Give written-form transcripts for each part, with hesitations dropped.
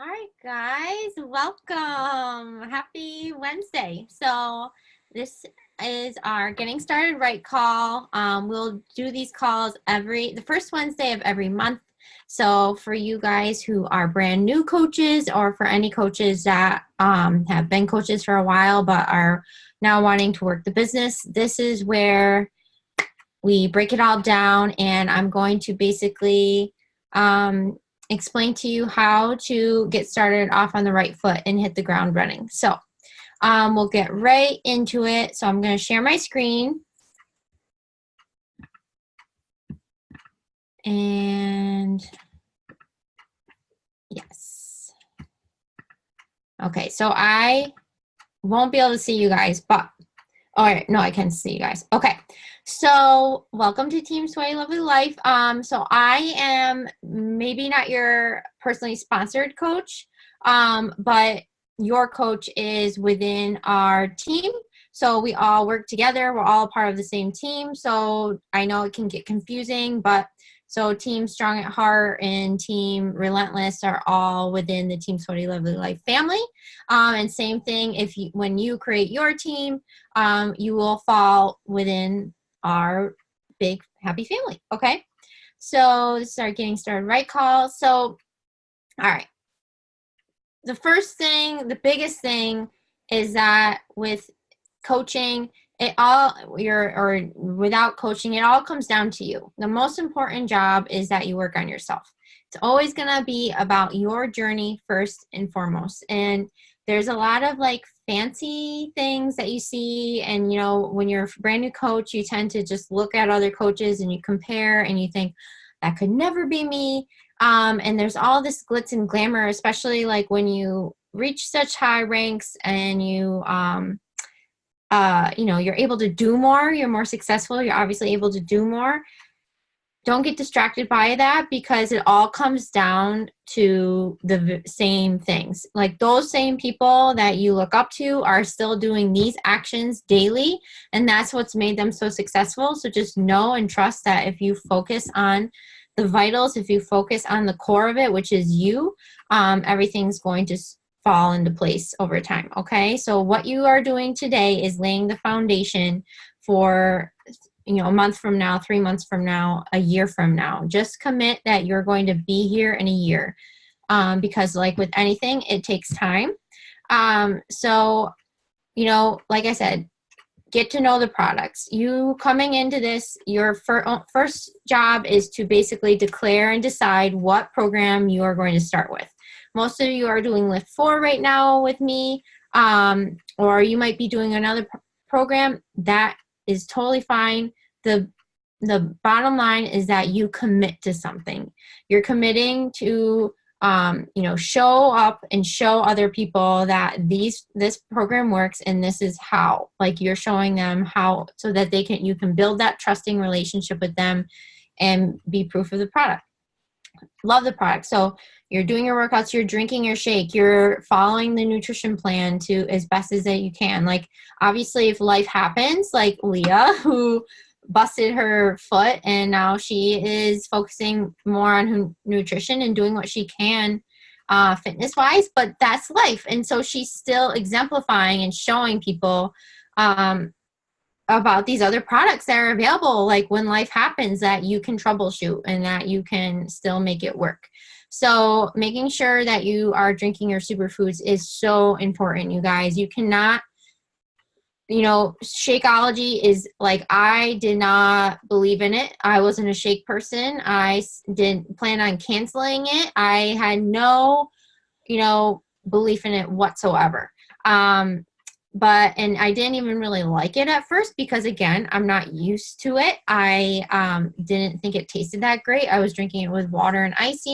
All right, guys, welcome. Happy Wednesday. So this is our Getting Started Right call. We'll do these calls the first Wednesday of every month. So for you guys who are brand new coaches, or for any coaches that have been coaches for a while but are now wanting to work the business, this is where we break it all down, and I'm going to basically explain to you how to get started off on the right foot and hit the ground running. So we'll get right into it. So I'm going to share my screen. And yes. Okay, so I won't be able to see you guys, but all right, no, I can see you guys. Okay, so welcome to Team Sweaty Lovely Life. So I am maybe not your personally sponsored coach, but your coach is within our team. So we all work together. We're all part of the same team. So I know it can get confusing, but so Team Strong at Heart and Team Relentless are all within the Team Sweaty Lovely Life family. And same thing, when you create your team, you will fall within our big happy family. Okay, so this is our Getting Started Right call. So all right, the first thing, the biggest thing is that with coaching, without coaching, it all comes down to you. The most important job is that you work on yourself. It's always going to be about your journey first and foremost. And there's a lot of like fancy things that you see. And, when you're a brand new coach, you tend to just look at other coaches and you compare and you think, that could never be me. And there's all this glitz and glamour, especially like when you reach such high ranks and you're able to do more, you're more successful, you're obviously able to do more. Don't get distracted by that, because it all comes down to the same things. Like those same people that you look up to are still doing these actions daily, and that's what's made them so successful. So just know and trust that if you focus on the vitals, if you focus on the core of it, which is you, everything's going to fall into place over time. Okay, so what you are doing today is laying the foundation for a month from now, 3 months from now, a year from now. Just commit that you're going to be here in a year, because like with anything, it takes time. So like I said, get to know the products. You coming into this, your first job is to basically declare and decide what program you are going to start with. Most of you are doing Lift 4 right now with me, or you might be doing another program. That is totally fine. The bottom line is that you commit to something. You're committing to show up and show other people that this program works, and this is how. Like, you're showing them how, so that you can build that trusting relationship with them and be proof of the product. Love the product. So you're doing your workouts, you're drinking your shake, you're following the nutrition plan to as best as that you can. Like, obviously, if life happens, like Leah, who busted her foot and now she is focusing more on her nutrition and doing what she can fitness wise, but that's life. And so she's still exemplifying and showing people about these other products that are available, like when life happens, that you can troubleshoot and that you can still make it work. So making sure that you are drinking your superfoods is so important, you guys. You cannot, Shakeology is like, I did not believe in it. I wasn't a shake person. I didn't plan on canceling it. I had no, belief in it whatsoever. And I didn't even really like it at first, because again, I'm not used to it. I didn't think it tasted that great. I was drinking it with water and ice,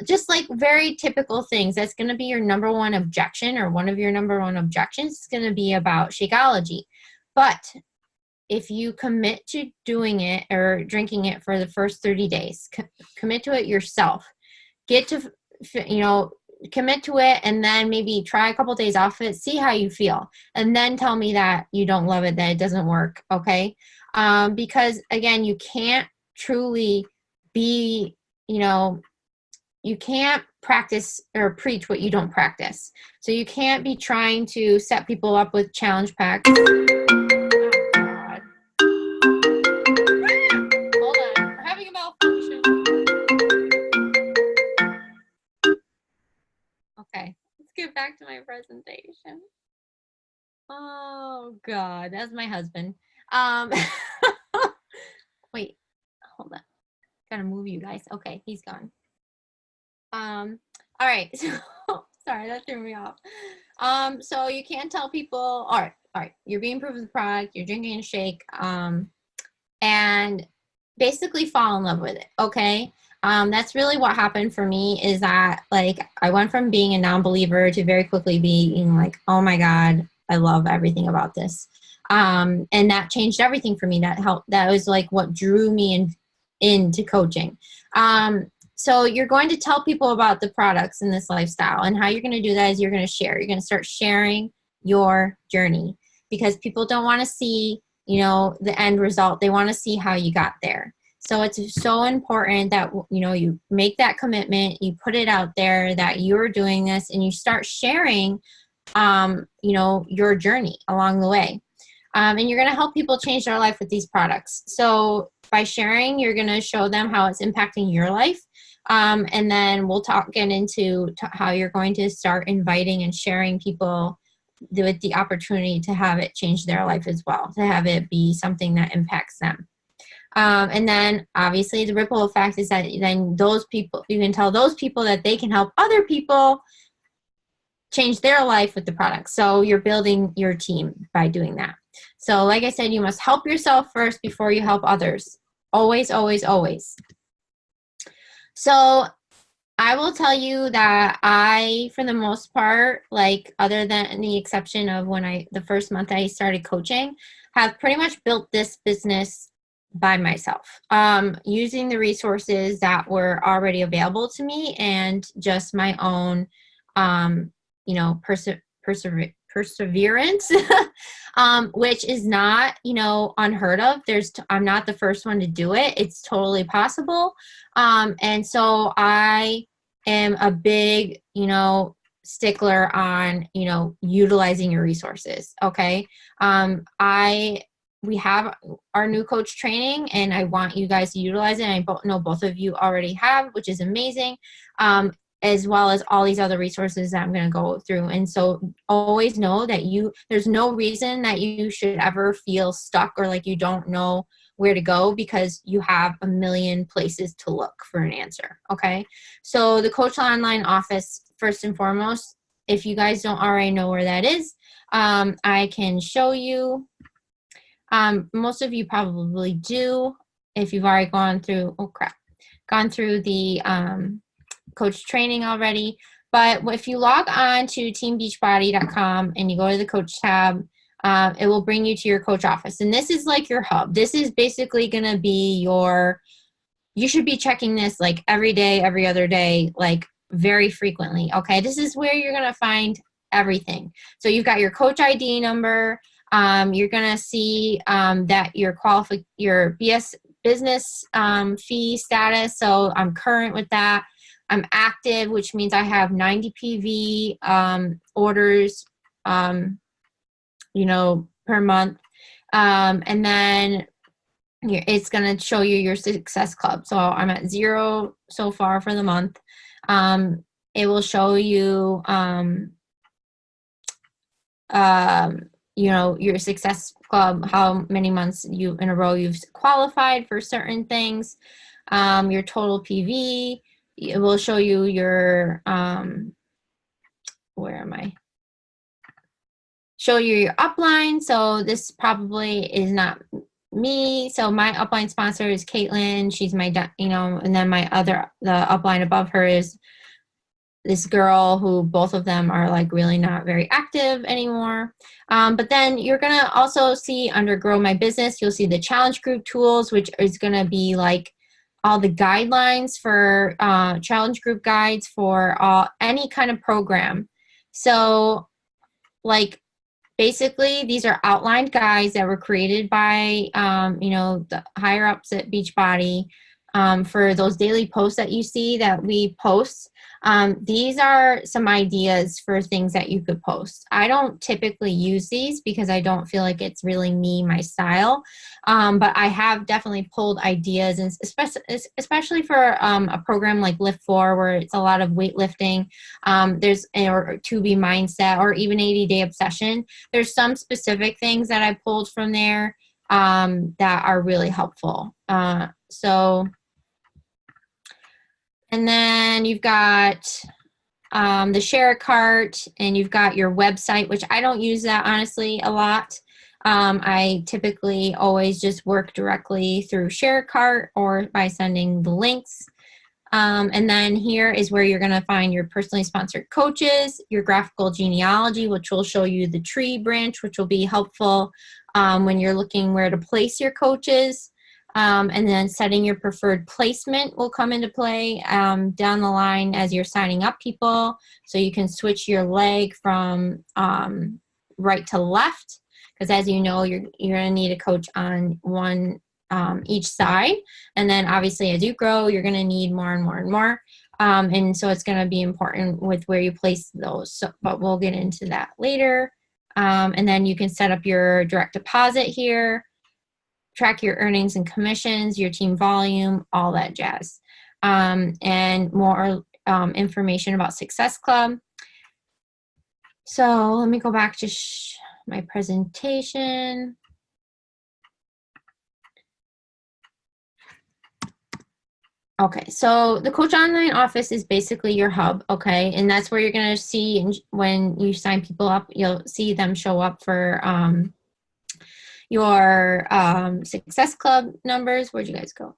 just like very typical things. That's going to be your number one objection, or one of your number one objections is going to be about Shakeology. But if you commit to doing it or drinking it for the first 30 days, commit to it yourself, commit to it, and then maybe try a couple days off it, see how you feel, and then tell me that you don't love it, that it doesn't work. Okay. Because again, you can't truly be, you can't practice or preach what you don't practice. So you can't be trying to set people up with challenge packs. Oh, God. Hold on. We're having a malfunction. Okay. Let's get back to my presentation. Oh, God. That's my husband. Wait. Hold on. Gotta move you guys. Okay. He's gone. All right. So, sorry, that threw me off. So you can't tell people, all right, you're being approved of the product, you're drinking a shake, and basically fall in love with it, okay? That's really what happened for me, is that, like, I went from being a non-believer to very quickly being like, oh my God, I love everything about this. And that changed everything for me. That helped. That was like what drew me into coaching. So you're going to tell people about the products in this lifestyle, and how you're going to do that is you're going to share. You're going to start sharing your journey, because people don't want to see, you know, the end result. They want to see how you got there. So it's so important that, you know, you make that commitment, you put it out there that you're doing this, and you start sharing, you know, your journey along the way. And you're going to help people change their life with these products. So by sharing, you're going to show them how it's impacting your life. And then we'll get into how you're going to start inviting and sharing people with the opportunity to have it change their life as well, to have it be something that impacts them. And then obviously the ripple effect is that then those people, you can tell those people that they can help other people change their life with the product. So you're building your team by doing that. So like I said, you must help yourself first before you help others. Always, always, always. So I will tell you that I, for the most part, like, other than the exception of when the first month I started coaching, have pretty much built this business by myself, using the resources that were already available to me and just my own, you know, perseverance, which is not, you know, unheard of. I'm not the first one to do it. It's totally possible. And so I am a big, you know, stickler on, you know, utilizing your resources. Okay. We have our new coach training, and I want you guys to utilize it. And I know both of you already have, which is amazing. As well as all these other resources that I'm going to go through. And so always know that there's no reason that you should ever feel stuck or like you don't know where to go, because you have a million places to look for an answer. Okay. So the Coach Online office, first and foremost, if you guys don't already know where that is, I can show you. Most of you probably do, if you've already gone through the, coach training already. But if you log on to teambeachbody.com and you go to the coach tab, it will bring you to your coach office. And this is like your hub. This is basically going to be you should be checking this like every day, every other day, like very frequently. Okay. This is where you're going to find everything. So you've got your coach ID number. You're going to see that your BS business fee status. So I'm current with that. I'm active, which means I have 90 PV orders, you know, per month. And then it's going to show you your success club. So I'm at 0 so far for the month. It will show you, you know, your success club, how many months in a row you've qualified for certain things, your total PV. It will show you your, show you your upline. So this probably is not me. So my upline sponsor is Caitlin. She's my, you know, and then the upline above her is this girl who both of them are like really not very active anymore. But then you're going to also see under Grow My Business, you'll see the challenge group tools, which is going to be like all the guidelines for challenge group guides for any kind of program. So like basically these are outlined guides that were created by, you know, the higher ups at Beachbody. for those daily posts that you see that we post. These are some ideas for things that you could post. I don't typically use these because I don't feel like it's really my style. But I have definitely pulled ideas, and especially for a program like Lift 4, where it's a lot of weightlifting, or 2B mindset, or even 80-day obsession. There's some specific things that I pulled from there that are really helpful. And then you've got the share cart, and you've got your website, which I don't use that honestly a lot. I typically always just work directly through share cart or by sending the links. And then here is where you're going to find your personally sponsored coaches, your graphical genealogy, which will show you the tree branch, which will be helpful when you're looking where to place your coaches. And then setting your preferred placement will come into play down the line as you're signing up people. So you can switch your leg from right to left, because as you know, you're going to need a coach on one each side. And then obviously as you grow, you're going to need more and more and more. And so it's going to be important with where you place those. So, but we'll get into that later. And then you can set up your direct deposit here, track your earnings and commissions, your team volume, all that jazz. And more information about Success Club. So let me go back to my presentation. Okay, so the Coach Online Office is basically your hub, okay? And that's where you're going to see, when you sign people up, you'll see them show up for your Success Club numbers. Where'd you guys go?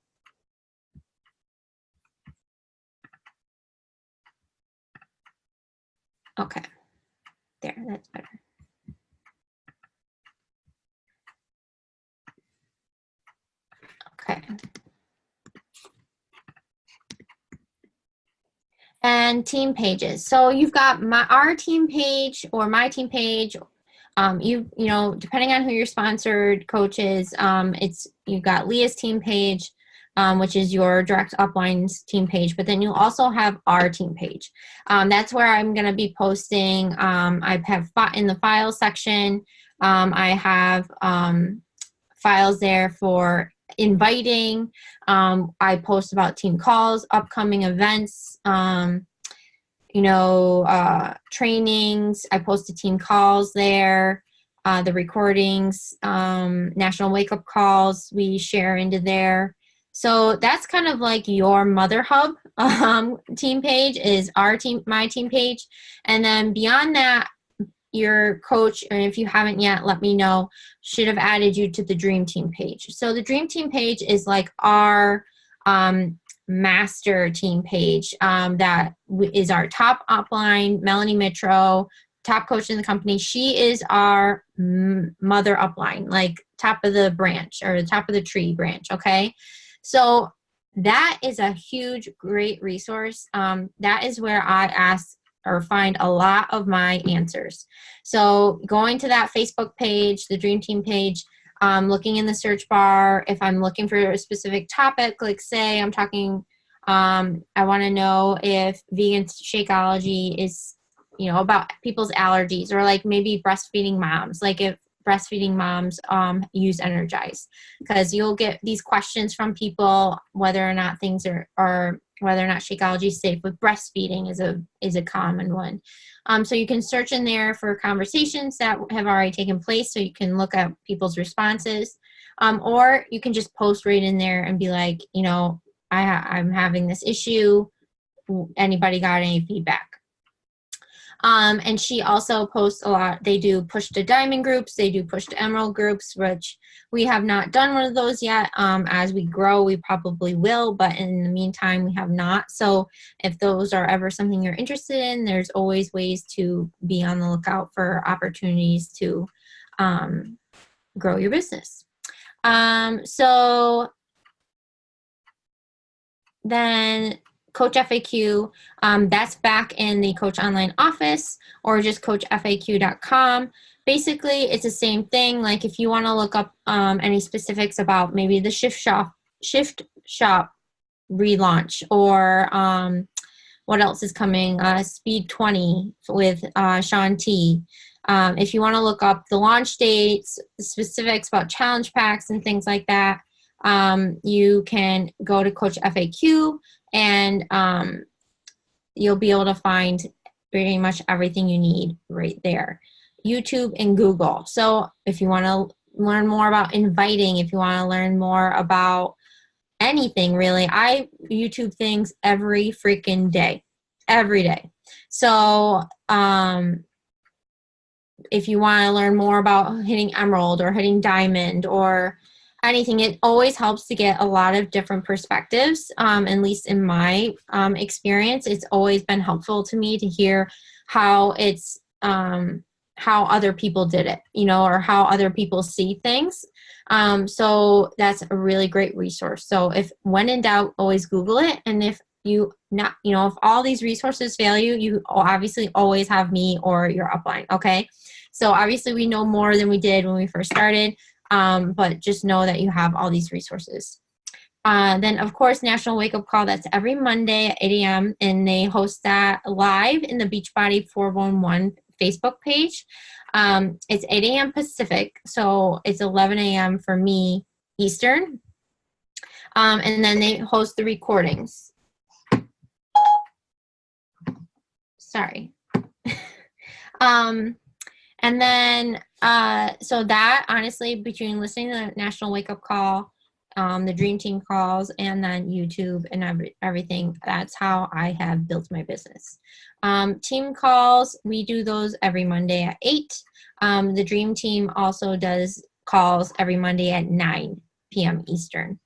Okay, there, that's better. Okay. And team pages. So you've got our team page or my team page. You know, depending on who your sponsored coach is, you've got Leah's team page, which is your direct upline's team page, but then you'll also have our team page. That's where I'm going to be posting. I have in the file section, I have files there for inviting. I post about team calls, upcoming events, trainings. I post the team calls there, the recordings, national wake-up calls we share into there. So that's kind of like your mother hub team page is my team page. And then beyond that, your coach, and if you haven't yet, let me know, should have added you to the Dream Team page. So the Dream Team page is like our master team page that is our top upline, Melanie Mitro, top coach in the company. She is our mother upline, like top of the branch or the top of the tree branch, okay? So that is a huge, great resource. That is where I ask or find a lot of my answers. So going to that Facebook page, the Dream Team page, looking in the search bar, if I'm looking for a specific topic, like say I'm talking, I want to know if vegan Shakeology is, about people's allergies, or like maybe breastfeeding moms, like if breastfeeding moms use Energize, because you'll get these questions from people whether or not things are whether or not Shakeology is safe with breastfeeding is a common one. So you can search in there for conversations that have already taken place, so you can look at people's responses, or you can just post right in there and be like, I'm having this issue. Anybody got any feedback? And she also posts a lot. They do push to diamond groups. They do push to emerald groups, which we have not done one of those yet. As we grow, we probably will, but in the meantime, we have not. So if those are ever something you're interested in, there's always ways to be on the lookout for opportunities to grow your business. So then Coach FAQ, that's back in the Coach Online Office, or just coachfaq.com. Basically, it's the same thing. Like if you want to look up any specifics about maybe the shift shop relaunch, or what else is coming? Speed 20 with Sean T. If you want to look up the launch dates, specifics about challenge packs and things like that, you can go to Coach FAQ, and you'll be able to find pretty much everything you need right there. YouTube and Google. So if you want to learn more about inviting, if you want to learn more about anything really, I YouTube things every freaking day, every day. So if you want to learn more about hitting emerald or hitting diamond or anything, it always helps to get a lot of different perspectives. At least in my experience, it's always been helpful to me to hear how it's how other people did it, you know, or how other people see things. So that's a really great resource. So if when in doubt, always Google it. And if you not, you know, if all these resources fail you, you obviously always have me or your upline. Okay. So obviously we know more than we did when we first started, but just know that you have all these resources. Then of course, National Wake Up Call, that's every Monday at 8 a.m. and they host that live in the Beachbody 411 Facebook page. It's 8 a.m. Pacific, so it's 11 a.m. for me Eastern. And then they host the recordings. Sorry. And then, so that honestly, between listening to the National Wake Up Call, the Dream Team calls, and then YouTube and everything, that's how I have built my business. Team calls, we do those every Monday at 8. The Dream Team also does calls every Monday at 9 p.m. Eastern.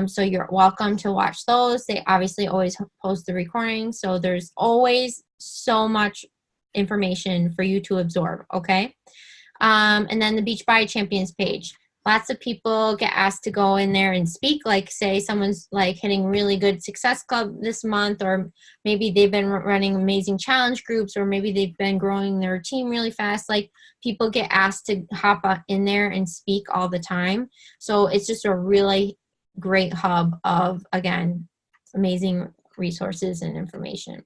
So you're welcome to watch those. They obviously always post the recording, so there's always so much information for you to absorb, okay? And then the Beachbody Champions page. Lots of people get asked to go in there and speak, like say someone's like hitting really good success club this month, or maybe they've been running amazing challenge groups, or maybe they've been growing their team really fast. Like people get asked to hop in there and speak all the time. So it's just a really great hub of, again, amazing resources and information.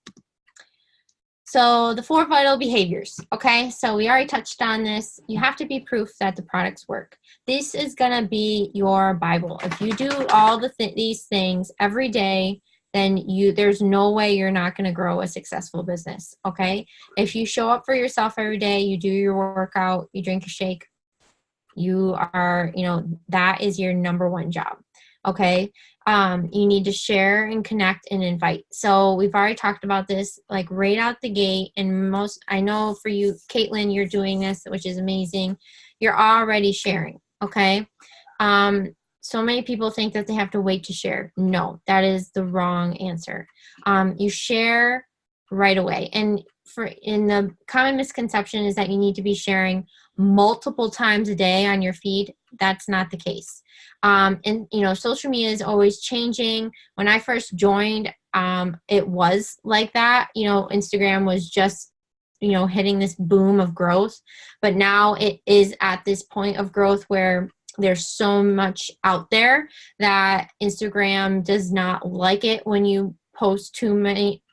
So the 4 vital behaviors, okay? So we already touched on this. You have to be proof that the products work. This is gonna be your Bible. If you do all these things every day, then there's no way you're not gonna grow a successful business, okay? If you show up for yourself every day, you do your workout, you drink a shake, you are, you know, that is your #1 job, okay? You need to share and connect and invite. So we've already talked about this like right out the gate, and I know for you, Caitlin, you're doing this, which is amazing. You're already sharing, okay? So many people think that they have to wait to share. No, that is the wrong answer. You share right away. And in the common misconception is that you need to be sharing multiple times a day on your feed. That's not the case. And you know, social media is always changing. When I first joined, it was like that. You know, Instagram was just, you know, hitting this boom of growth, but now it is at this point of growth where there's so much out there that Instagram does not like it when you post too many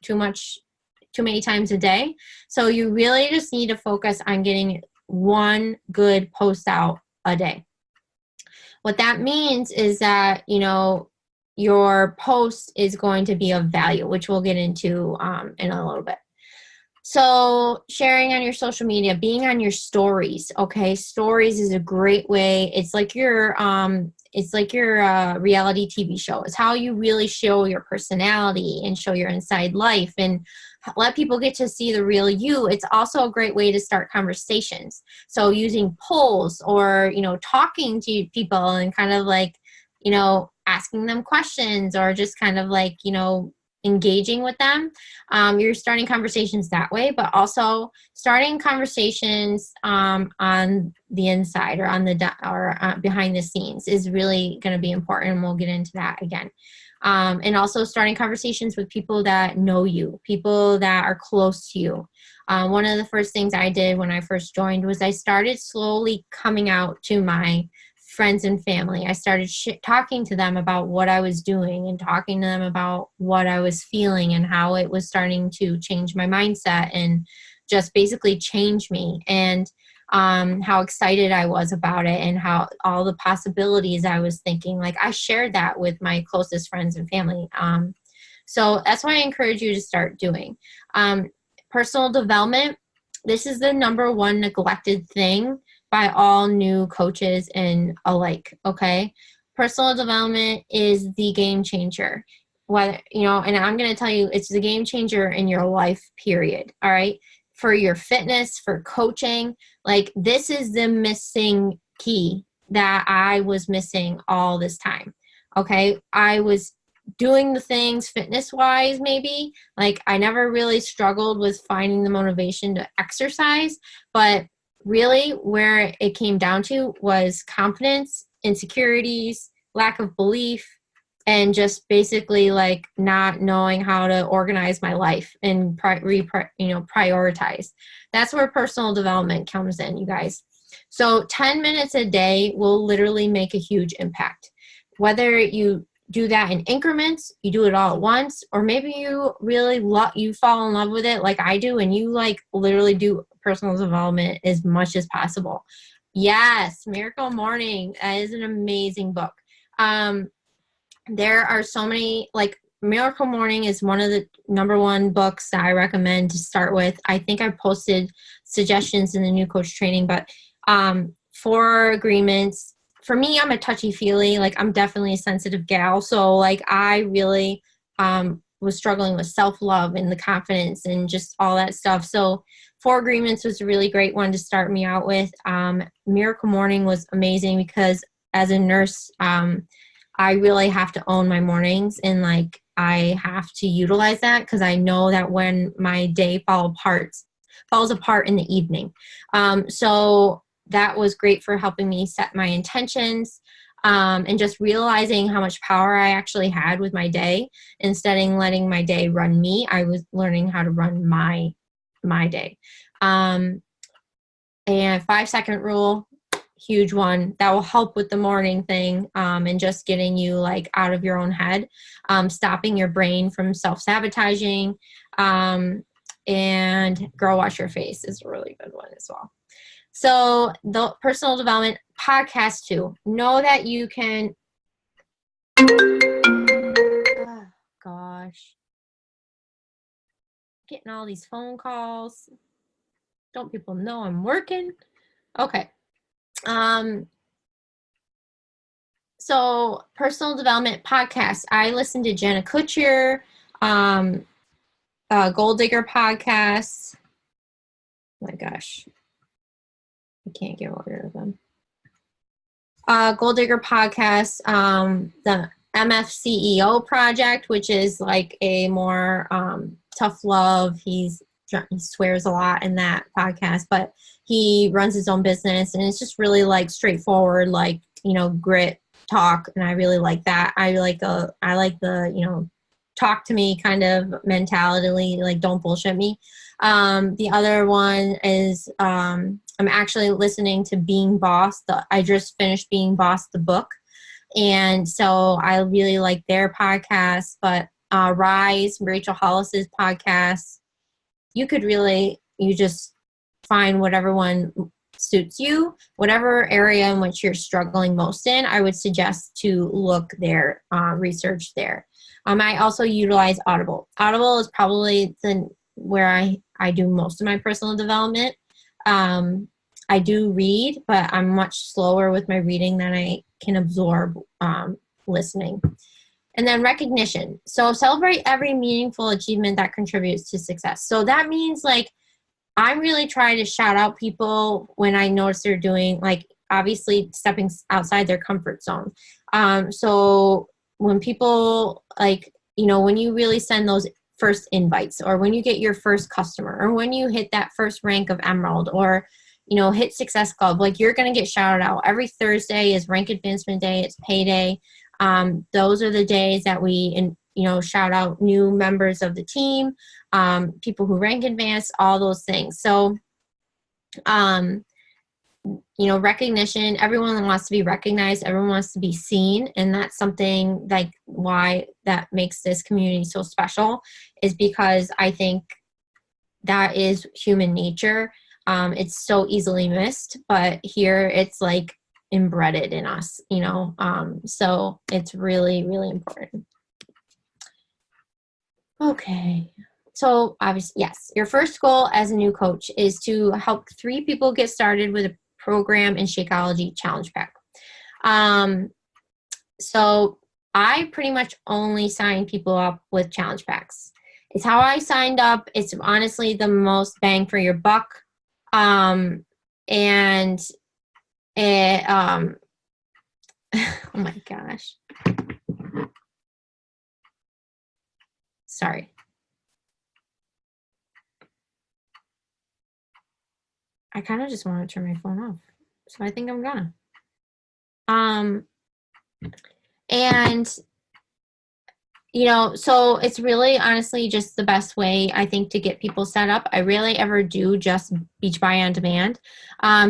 times a day. So you really just need to focus on getting one good post out a day. What that means is that, you know, your post is going to be of value, which we'll get into in a little bit. So sharing on your social media, being on your stories, okay? Stories is a great way. It's like your reality TV show. It's how you really show your personality and show your inside life and let people get to see the real you. It's also a great way to start conversations. So using polls or, you know, talking to people and kind of like, you know, asking them questions or just kind of like, you know, engaging with them. You're starting conversations that way, but also starting conversations on the inside or behind the scenes is really going to be important, and we'll get into that again. And also starting conversations with people that know you, people that are close to you. One of the first things I did when I first joined was I started slowly coming out to my friends and family. I started talking to them about what I was doing and talking to them about what I was feeling and how it was starting to change my mindset and just basically change me, and how excited I was about it and how all the possibilities I was thinking. Like, I shared that with my closest friends and family. So that's why I encourage you to start doing. Personal development, this is the number one neglected thing by all new coaches and alike, okay? Personal development is the game changer. Whether, and I'm going to tell you, it's the game changer in your life, period, all right? For your fitness, for coaching, like, this is the missing key that I was missing all this time, okay? I was doing the things fitness-wise, maybe. Like, I never really struggled with finding the motivation to exercise, but really where it came down to was confidence, insecurities, lack of belief, and just basically like not knowing how to organize my life and prioritize. That's where personal development comes in, you guys. So 10 minutes a day will literally make a huge impact. Whether you do that in increments, you do it all at once, or maybe you really you fall in love with it like I do, and you like literally do personal development as much as possible. Yes, Miracle Morning. That is an amazing book. There are so many, like, Miracle Morning is one of the number one books that I recommend to start with. I think I posted suggestions in the new coach training, but 4 Agreements. For me, I'm a touchy-feely, like, I'm definitely a sensitive gal. So, like, I really was struggling with self-love and the confidence and just all that stuff. So 4 Agreements was a really great one to start me out with. Miracle Morning was amazing because as a nurse, I really have to own my mornings, and like, I have to utilize that because I know that when my day falls apart in the evening. So that was great for helping me set my intentions, and just realizing how much power I actually had with my day. Instead of letting my day run me, I was learning how to run my day. And 5-second rule, huge one that will help with the morning thing, and just getting you like out of your own head, stopping your brain from self-sabotaging, and Girl Wash Your Face is a really good one as well. So the personal development podcast too. Know that you can. Oh, gosh, getting all these phone calls. Don't people know I'm working? Okay. So personal development podcasts. I listen to Jenna Kutcher, Gold Digger podcasts. Oh my gosh, I can't get rid of them. Gold Digger podcast, the MFCEO project, which is like a more tough love. He swears a lot in that podcast, but he runs his own business, and it's just really like straightforward, like, grit talk, and I really like that. I like the talk to me kind of mentality, like, don't bullshit me. The other one is I'm actually listening to Being Boss. I just finished Being Boss, the book, and so I really like their podcast. But Rise, Rachel Hollis's podcast, you just find whatever one suits you, whatever area in which you're struggling most in. I would suggest to look there, research there. I also utilize Audible. Audible is probably where I do most of my personal development. I do read, but I'm much slower with my reading than I can absorb listening. And then recognition. So celebrate every meaningful achievement that contributes to success. So that means, like, I'm really trying to shout out people when I notice they're doing, like, obviously stepping outside their comfort zone. So when people, like, when you really send those first invites, or when you get your first customer, or when you hit that first rank of Emerald, or, hit Success Club, like, you're going to get shouted out. Every Thursday is Rank Advancement Day. It's payday. Those are the days that we, shout out new members of the team, people who rank advance, all those things. So you know, recognition. Everyone wants to be recognized. Everyone wants to be seen. And that's something like why that makes this community so special, is because I think that is human nature. It's so easily missed, but here it's like embedded in us, you know, so it's really, really important. Okay. So obviously, yes, your first goal as a new coach is to help 3 people get started with a program in Shakeology Challenge Pack. So I pretty much only sign people up with challenge packs. It's how I signed up. It's honestly the most bang for your buck. And it, oh my gosh. Sorry. I kind of just want to turn my phone off. So I think I'm gonna. And you know, so it's really honestly just the best way, I think, to get people set up. I rarely ever do just Beachbody on demand,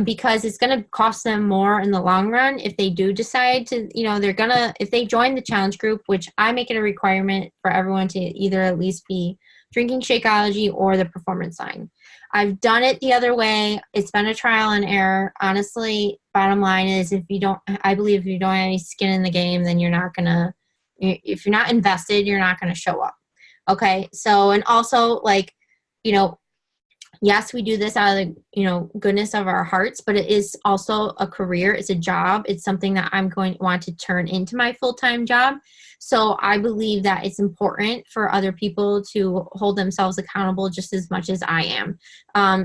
because it's going to cost them more in the long run if they do decide to, you know, if they join the challenge group, which I make it a requirement for everyone to either at least be drinking Shakeology or the performance line. I've done it the other way. It's been a trial and error. Honestly, bottom line is I believe if you don't have any skin in the game, then you're not going to, if you're not invested, you're not going to show up. Okay. So, and also, like, you know, yes, we do this out of the, you know, goodness of our hearts, but it is also a career. It's a job. It's something that I'm going to want to turn into my full-time job. So I believe that it's important for other people to hold themselves accountable just as much as I am.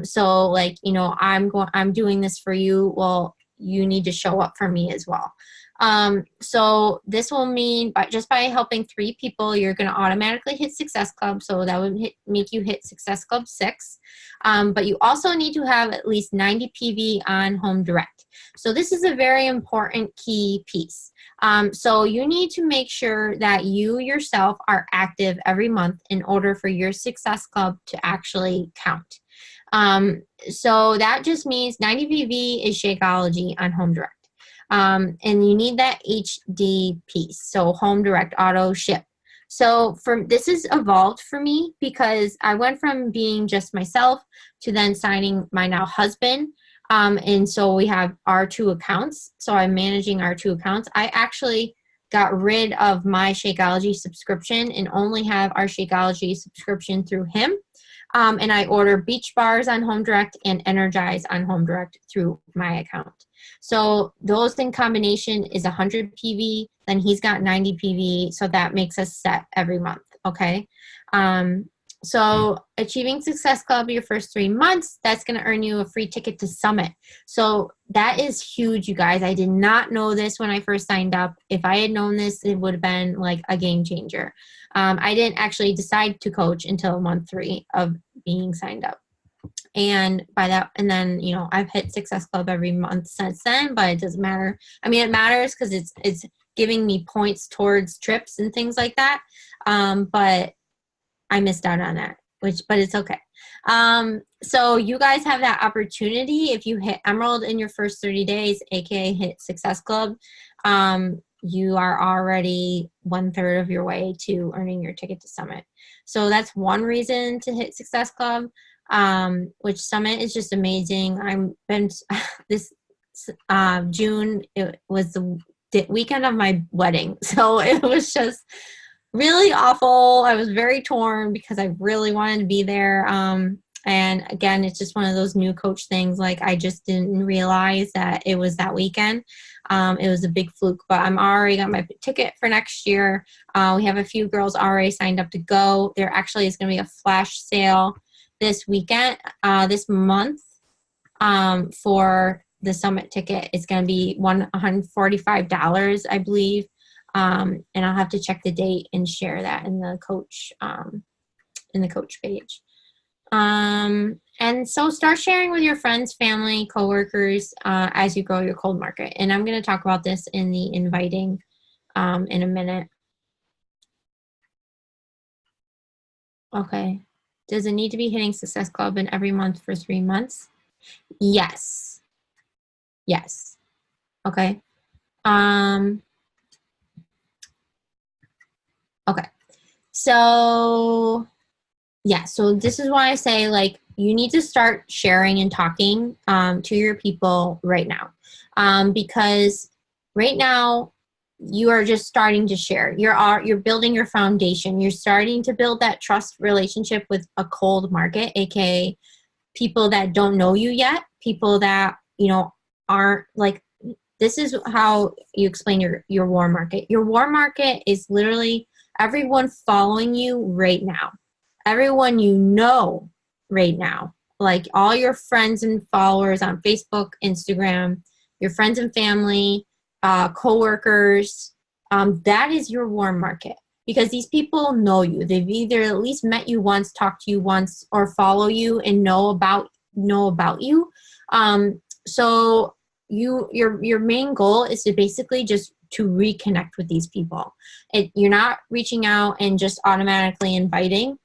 So like, you know, I'm doing this for you. Well, you need to show up for me as well. So this will mean just by helping 3 people, you're going to automatically hit Success Club. So that would make you hit Success Club 6. But you also need to have at least 90 PV on Home Direct. So this is a very important key piece. So you need to make sure that you yourself are active every month in order for your Success Club to actually count. So that just means 90 PV is Shakeology on Home Direct. And you need that HD piece, so Home Direct Auto Ship. So this has evolved for me because I went from being just myself to then signing my now husband. And so we have our 2 accounts. So I'm managing our 2 accounts. I actually got rid of my Shakeology subscription and only have our Shakeology subscription through him. And I order Beach Bars on Home Direct and Energize on Home Direct through my account. So those in combination is 100 PV, then he's got 90 PV, so that makes us set every month, okay? So achieving Success Club your first 3 months, that's going to earn you a free ticket to Summit. So that is huge, you guys. I did not know this when I first signed up. If I had known this, it would have been like a game changer. I didn't actually decide to coach until month 3 of being signed up. And by that, and then, you know, I've hit Success Club every month since then, but it doesn't matter. I mean, it matters because it's giving me points towards trips and things like that. But I missed out on that, but it's okay. So you guys have that opportunity. If you hit Emerald in your first 30 days, aka hit Success Club, you are already 1/3 of your way to earning your ticket to Summit. So that's one reason to hit Success Club, which Summit is just amazing. This June, it was the weekend of my wedding. So it was just really awful. I was very torn because I really wanted to be there. And again, it's just one of those new coach things. Like I just didn't realize that it was that weekend. It was a big fluke, but I'm already got my ticket for next year. We have a few girls already signed up to go. There actually is going to be a flash sale this weekend, this month, for the Summit ticket. It's going to be $145, I believe. And I'll have to check the date and share that in the coach page. And so start sharing with your friends, family, coworkers, as you grow your cold market. And I'm going to talk about this in the inviting, in a minute. Okay. Does it need to be hitting Success Club in every month for 3 months? Yes. Yes. Okay. Okay. So yeah, so this is why I say, like, you need to start sharing and talking to your people right now, because right now you are just starting to share. You're building your foundation. You're starting to build that trust relationship with a cold market, aka people that don't know you yet, people that aren't like. This is how you explain your warm market. Your warm market is literally everyone following you right now, everyone you know right now, like all your friends and followers on Facebook, Instagram, your friends and family, coworkers. That is your warm market, because these people know you. They've either at least met you once, talked to you once, or follow you and know about you. So your main goal is to basically just to reconnect with these people. You're not reaching out and just automatically inviting.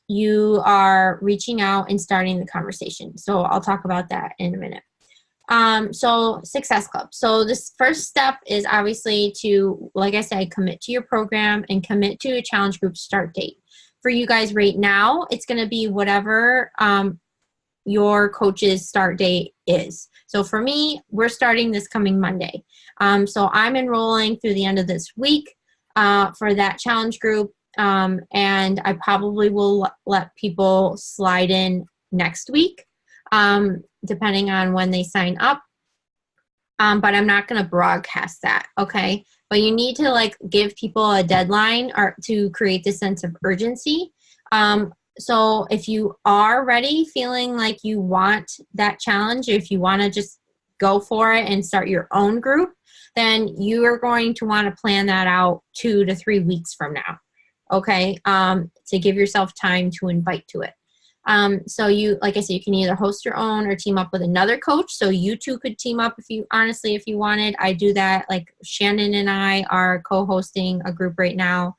You are reaching out and starting the conversation. So I'll talk about that in a minute. So Success Club. So this first step is obviously to, like I said, commit to your program and commit to a challenge group start date. For you guys right now, it's going to be whatever your coach's start date is. So for me, we're starting this coming Monday. So I'm enrolling through the end of this week for that challenge group. And I probably will let people slide in next week, depending on when they sign up. But I'm not going to broadcast that, okay? But you need to like give people a deadline or to create this sense of urgency. So if you are ready, feeling like you want that challenge, if you want to just go for it and start your own group, then you are going to want to plan that out 2 to 3 weeks from now, okay? To give yourself time to invite to it. So you, like I said, you can either host your own or team up with another coach. So you two could team up if you wanted. I do that. Like Shannon and I are co-hosting a group right now.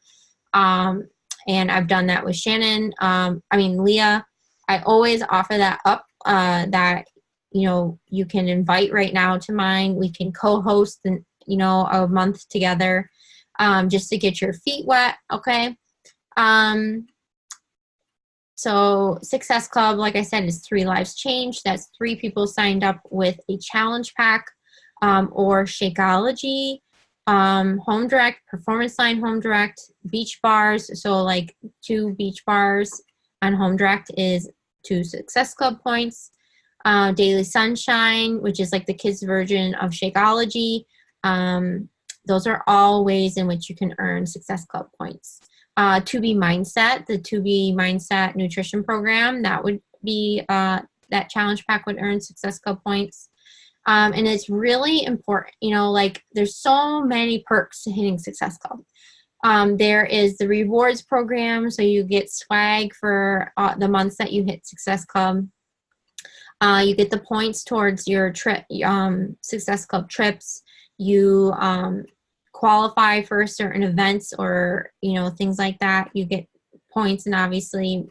And I've done that with Shannon. Leah, I always offer that up, that, you can invite right now to mine. We can co-host, a month together, just to get your feet wet. Okay. So Success Club, like I said, is 3 lives changed. That's 3 people signed up with a challenge pack, or Shakeology, Home Direct, Performance Line Home Direct, beach bars. So like 2 beach bars on Home Direct is 2 Success Club points. Daily Sunshine, which is like the kids version of Shakeology. Those are all ways in which you can earn Success Club points. 2B Mindset, the 2B Mindset nutrition program, that would be, that challenge pack would earn Success Club points. And it's really important, like there's so many perks to hitting Success Club. There is the rewards program, so you get swag for the months that you hit Success Club. You get the points towards your trip, Success Club trips. You qualify for certain events or things like that. You get points, and obviously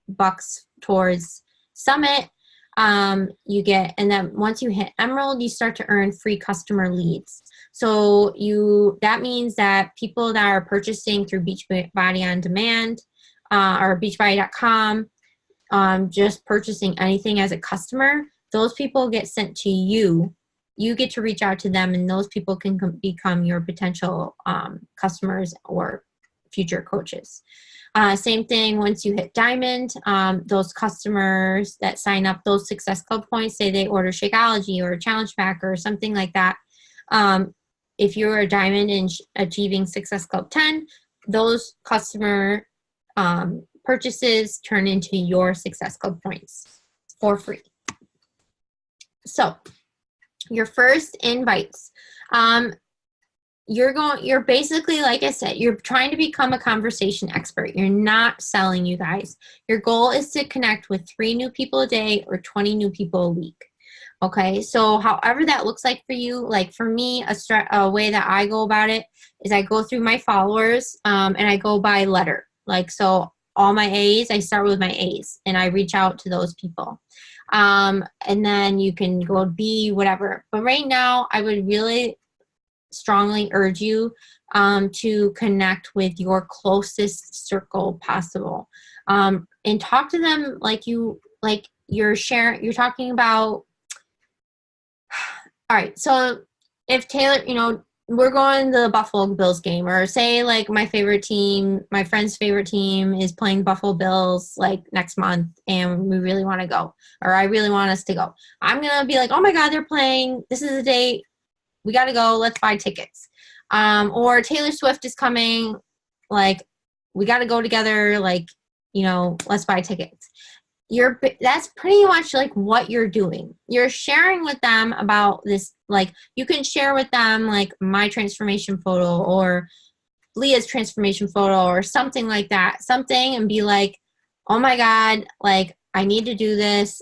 bucks towards Summit. You get, and then once you hit Emerald, you start to earn free customer leads. So that means that people that are purchasing through Beachbody on Demand, or beachbody.com, just purchasing anything as a customer, those people get sent to you. You get to reach out to them, and those people can become your potential customers or future coaches. Same thing once you hit Diamond, those customers that sign up those Success Club points, say they order Shakeology or a challenge pack or something like that. If you're a Diamond and achieving Success Club 10, those customer purchases turn into your Success Club points for free. So your first invites, you're basically, like I said, you're trying to become a conversation expert. You're not selling, you guys. Your goal is to connect with 3 new people a day or 20 new people a week. Okay, so however that looks like for you, like for me, a way that I go about it is I go through my followers, and I go by letter. Like, so all my A's, I start with my A's and I reach out to those people. And then you can go B, whatever. But right now, I would really strongly urge you to connect with your closest circle possible, and talk to them like you're sharing. You're talking about. All right, so if Taylor, we're going to the Buffalo Bills game, or say like my favorite team, my friend's favorite team is playing Buffalo Bills like next month, and we really want to go, or I really want us to go. I'm gonna be like, oh my God, they're playing. This is the date. We got to go. Let's buy tickets. Or Taylor Swift is coming. Like, we got to go together. Like, let's buy tickets. That's pretty much like what you're doing. You're sharing with them about this. Like, you can share with them like my transformation photo or Leah's transformation photo or something like that. Something, and be like, oh my God, like I need to do this.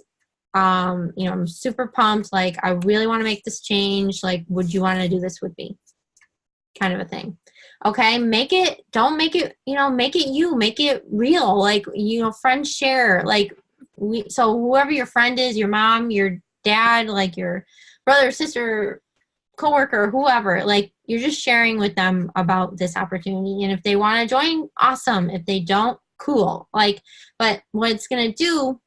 I'm super pumped. Like, I really want to make this change. Like, would you want to do this with me? Kind of a thing. Okay. Don't make it, make it real. Like, friends share, like so whoever your friend is, your mom, your dad, like your brother, sister, coworker, whoever, like you're just sharing with them about this opportunity. And if they want to join, awesome. If they don't, cool. Like, but what it's going to do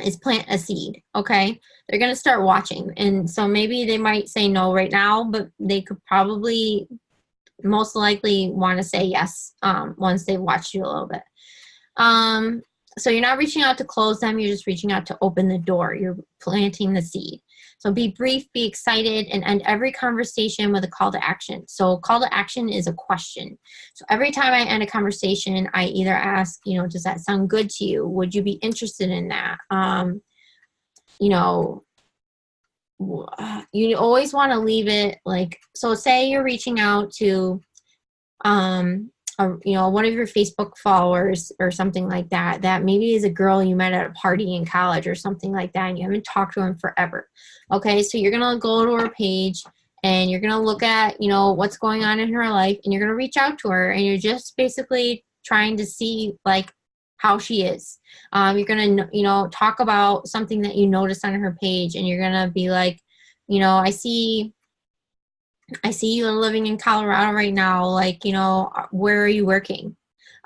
is plant a seed. Okay. They're going to start watching. And so maybe they might say no right now, but they could probably most likely want to say yes once they've watched you a little bit. So you're not reaching out to close them. You're just reaching out to open the door. You're planting the seed. So be brief, be excited, and end every conversation with a call to action. So call to action is a question. So every time I end a conversation, I either ask, does that sound good to you? Would you be interested in that? You always want to leave it like, so say you're reaching out to, one of your Facebook followers or something like that, that maybe is a girl you met at a party in college or something like that, and you haven't talked to her in forever. Okay, so you're going to go to her page and you're going to look at, what's going on in her life, and you're going to reach out to her, and you're just basically trying to see like how she is. You're going to, talk about something that you noticed on her page, and you're going to be like, I see you living in Colorado right now. Like, where are you working?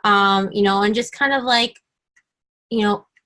And just kind of like,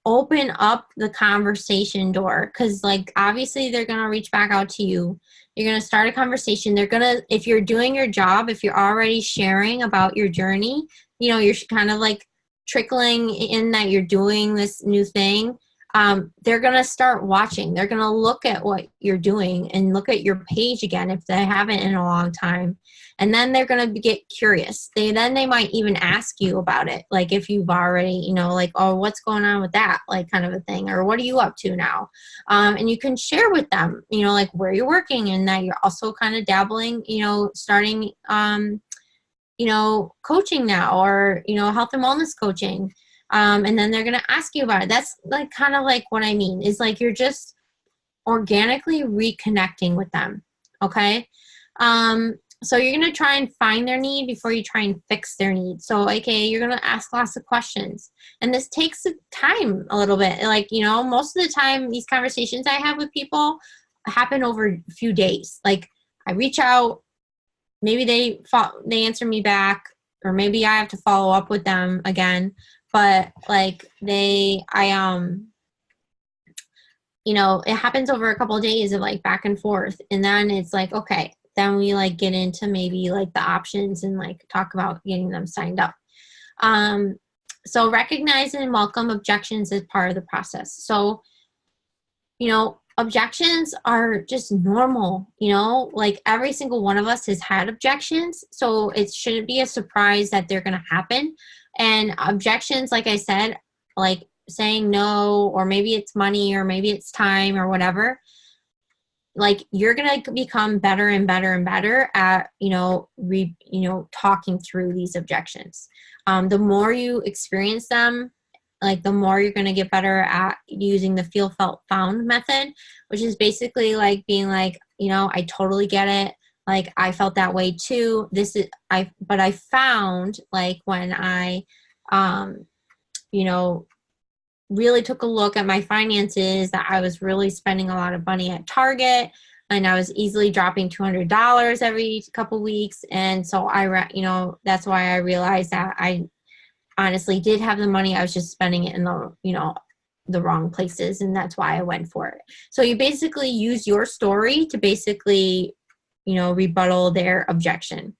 open up the conversation door. Cause like, obviously they're going to reach back out to you. You're going to start a conversation. They're going to, if you're doing your job, if you're already sharing about your journey, you're kind of like trickling in that you're doing this new thing. They're going to start watching. They're going to look at what you're doing and look at your page again if they haven't in a long time. And then they're going to get curious. They might even ask you about it. Like if you've already, like, oh, what's going on with that? Like kind of a thing. Or what are you up to now? And you can share with them, like where you're working and that you're also kind of dabbling, starting, coaching now or, health and wellness coaching. And then they're going to ask you about it. That's like kind of like what I mean is like you're just organically reconnecting with them. Okay. So you're going to try and find their need before you try and fix their need. So, okay, you're going to ask lots of questions. And this takes time a little bit. Like, most of the time these conversations I have with people happen over a few days. Like I reach out, maybe they answer me back, or maybe I have to follow up with them again. But like it happens over a couple of days of like back and forth. And then it's like, okay, then we like get into maybe like the options and like talk about getting them signed up. So recognize and welcome objections as part of the process. So, objections are just normal, like every single one of us has had objections. So it shouldn't be a surprise that they're going to happen. And objections, like I said, like saying no, or maybe it's money, or maybe it's time, or whatever. Like you're going to become better and better and better at, talking through these objections. The more you experience them, like the more you're going to get better at using the feel, felt, found method, which is basically like being like, I totally get it. Like I felt that way too. But I found like when I you know, really took a look at my finances, that I was really spending a lot of money at Target, and I was easily dropping $200 every couple weeks. And so that's why I realized that I honestly did have the money. I was just spending it in the wrong places. And that's why I went for it. So you basically use your story to basically, rebuttal their objection.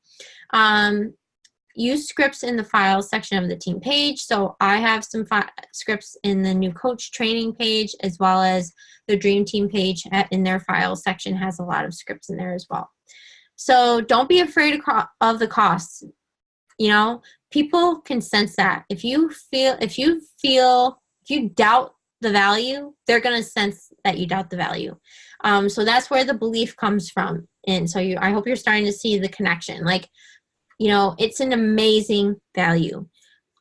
Use scripts in the files section of the team page. So I have some scripts in the new coach training page, as well as the dream team page in their files section has a lot of scripts in there as well. So don't be afraid of the costs. People can sense that. If you doubt the value, they're going to sense that you doubt the value. So that's where the belief comes from. And so I hope you're starting to see the connection. It's an amazing value.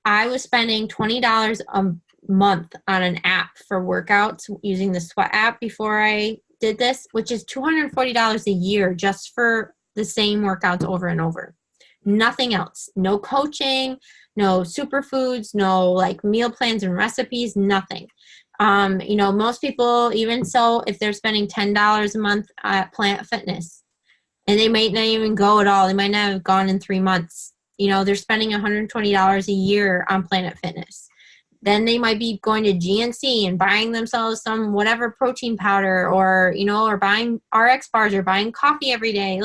I was spending $20 a month on an app for workouts using the Sweat app before I did this, which is $240 a year just for the same workouts over and over. Nothing else. No coaching, no superfoods, no meal plans and recipes, nothing. Most people, even so, if they're spending $10 a month at Planet Fitness, and they might not even go at all. They might not have gone in 3 months. They're spending $120 a year on Planet Fitness. Then they might be going to GNC and buying themselves some whatever protein powder, or buying RX bars, or buying coffee every day.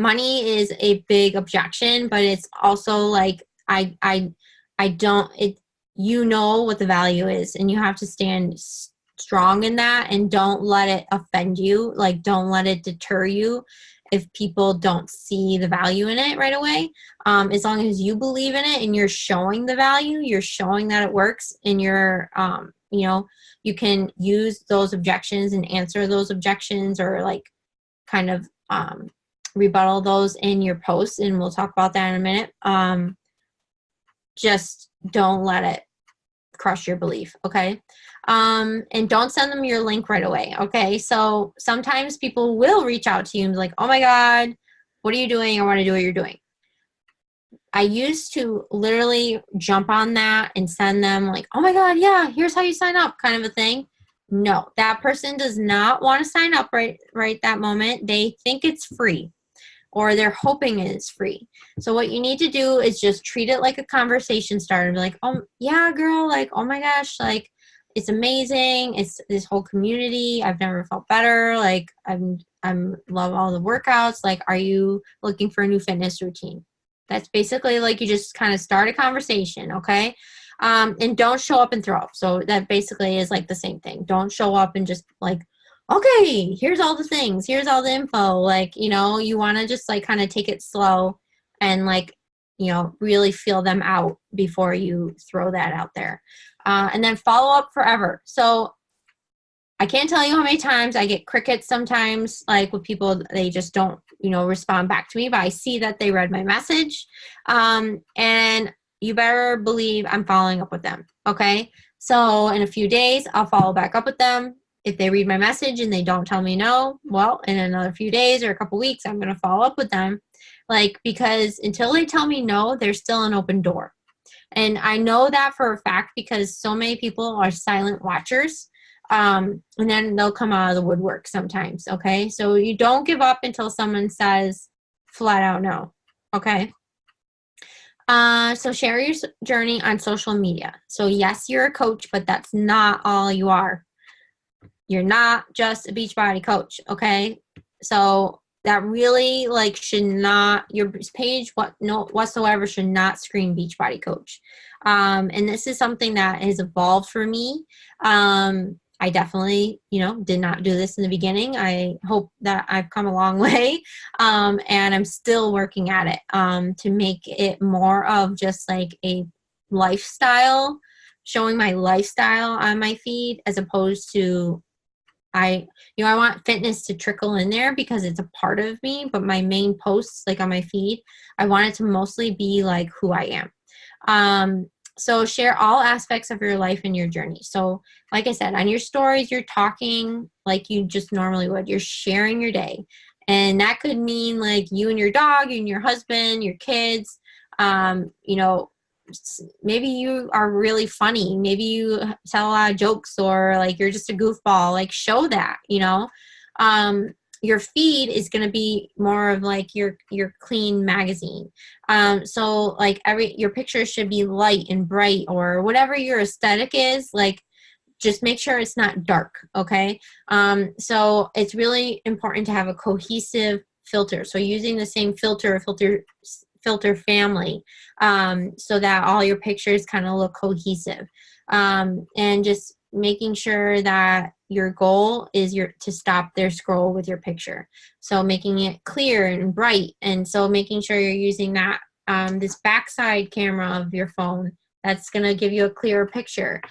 Money is a big objection, but it's also what the value is, and you have to stand strong in that, and don't let it offend you. Don't let it deter you if people don't see the value in it right away. As long as you believe in it and you're showing the value, you're showing that it works, and you're you can use those objections and answer those objections, or rebuttal those in your posts, and we'll talk about that in a minute. Just don't let it crush your belief, okay? And don't send them your link right away, okay? So sometimes people will reach out to you and be like, oh my God, what are you doing? I want to do what you're doing. I used to literally jump on that and send them oh my God, yeah, here's how you sign up, kind of a thing. No, that person does not want to sign up right that moment. They think it's free, or they're hoping it's free. So what you need to do is just treat it like a conversation starter. Be like, oh yeah, girl, oh my gosh, it's amazing. It's this whole community. I've never felt better. I'm love all the workouts. Are you looking for a new fitness routine? That's basically you just kind of start a conversation, okay? And don't show up and throw up. So that basically is the same thing. Don't show up and just okay, here's all the things, here's all the info. You want to just kind of take it slow and really feel them out before you throw that out there. And then follow up forever. So I can't tell you how many times I get crickets sometimes, with people, they just don't, respond back to me, but I see that they read my message. And you better believe I'm following up with them. Okay. So in a few days, I'll follow back up with them. If they read my message and they don't tell me no, well, in another few days or a couple weeks, I'm going to follow up with them. Because until they tell me no, there's still an open door. And I know that for a fact because so many people are silent watchers. And then they'll come out of the woodwork sometimes. Okay. So you don't give up until someone says flat out no. Okay. So share your journey on social media. So yes, you're a coach, but that's not all you are. You're not just a Beachbody coach, okay? So that really should not, your page whatsoever should not scream Beachbody coach. And this is something that has evolved for me. I definitely, did not do this in the beginning. I hope that I've come a long way. And I'm still working at it to make it more of just a lifestyle, showing my lifestyle on my feed, as opposed to I want fitness to trickle in there because it's a part of me, but my main posts on my feed, I want it to mostly be who I am. So share all aspects of your life and your journey. So like I said, on your stories, you're talking like you just normally would. You're sharing your day. And that could mean you and your dog, you and your husband, your kids, You know, maybe you are really funny. Maybe you tell a lot of jokes, or like you're just a goofball. Like show that, you know. Your feed is going to be more of like your clean magazine. So like your pictures should be light and bright, or whatever your aesthetic is. Like just make sure it's not dark. Okay. So it's really important to have a cohesive filter. So using the same filter family, so that all your pictures kind of look cohesive, and just making sure that your goal is to stop their scroll with your picture. So making it clear and bright, and so making sure you're using that this backside camera of your phone that's going to give you a clearer picture.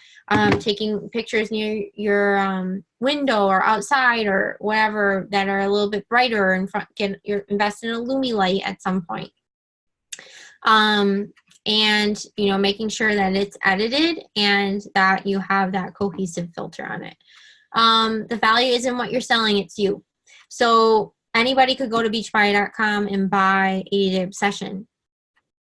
Taking pictures near your window or outside or whatever that are a little bit brighter in front. Invest in a Lumi light at some point. And, you know, making sure that it's edited and that you have that cohesive filter on it. The value isn't what you're selling, it's you. So anybody could go to beachbody.com and buy 80-Day Obsession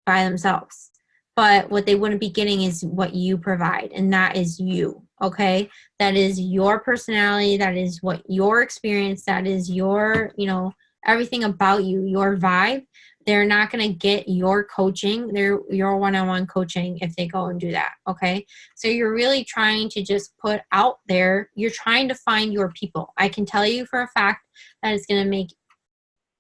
by themselves. But what they wouldn't be getting is what you provide, and that is you, okay? That is your personality. That is what your experience, that is your, you know, everything about you, your vibe. They're not going to get your coaching, your one-on-one coaching if they go and do that, okay? So you're really trying to just put out there, you're trying to find your people. I can tell you for a fact that it's going to make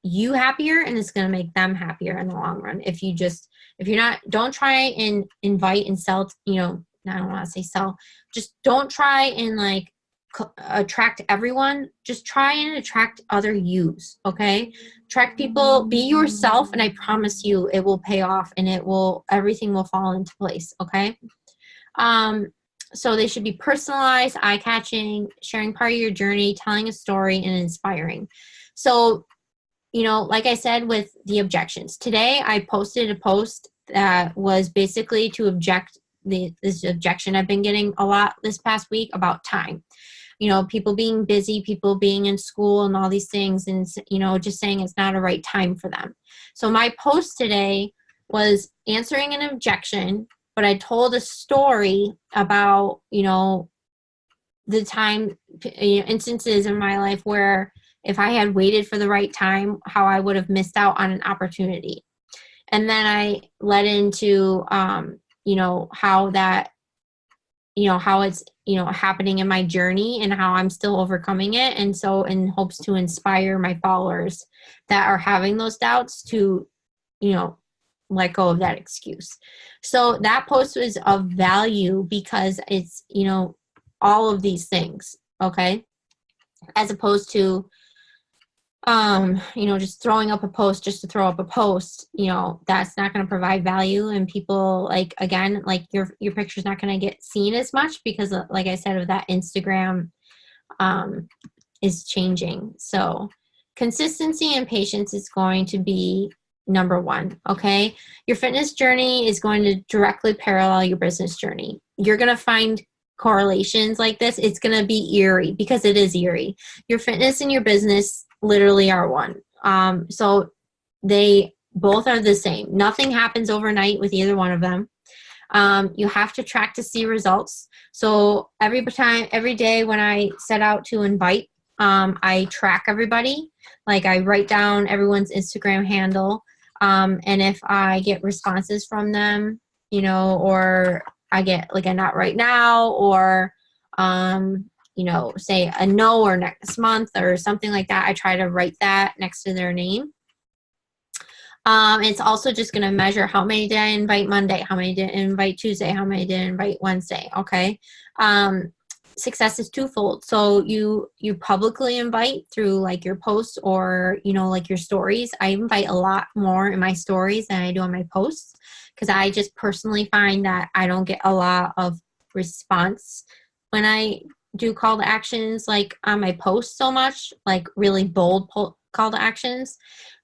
you happier, and it's going to make them happier in the long run. If you're not, don't try and invite and sell, you know, I don't want to say sell, just don't try and like attract everyone. Just try and attract other yous, okay? Attract people, be yourself, and I promise you it will pay off, and everything will fall into place, okay? So they should be personalized, eye-catching, sharing part of your journey, telling a story, and inspiring. So, you know, like I said with the objections, today I posted a post that was basically to object this objection I've been getting a lot this past week about time. You know, people being busy, people being in school and all these things, and, you know, just saying it's not a right time for them. So my post today was answering an objection, but I told a story about, you know, the time, you know, instances in my life where if I had waited for the right time, how I would have missed out on an opportunity. And then I led into, you know, how that, you know, how it's, you know, happening in my journey and how I'm still overcoming it. And so in hopes to inspire my followers that are having those doubts to, you know, let go of that excuse. So that post was of value because it's, you know, all of these things, okay? As opposed to, you know, just throwing up a post just to throw up a post, you know, that's not going to provide value. And people, like, again, like your picture's not going to get seen as much because, like I said, of that Instagram is changing. So consistency and patience is going to be number one, okay? Your fitness journey is going to directly parallel your business journey. You're going to find correlations like this. It's going to be eerie because it is eerie. Your fitness and your business literally are one. So they both are the same. Nothing happens overnight with either one of them. You have to track to see results. So every day when I set out to invite, I track everybody. Like I write down everyone's Instagram handle. And if I get responses from them, you know, or I get like a not right now, or, you know, say a no or next month or something like that, I try to write that next to their name. It's also just going to measure how many did I invite Monday, how many did I invite Tuesday, how many did I invite Wednesday, okay? Success is twofold. So you publicly invite through like your posts or, you know, like your stories. I invite a lot more in my stories than I do on my posts because I just personally find that I don't get a lot of response when I do call to actions like on my posts so much, like really bold call to actions.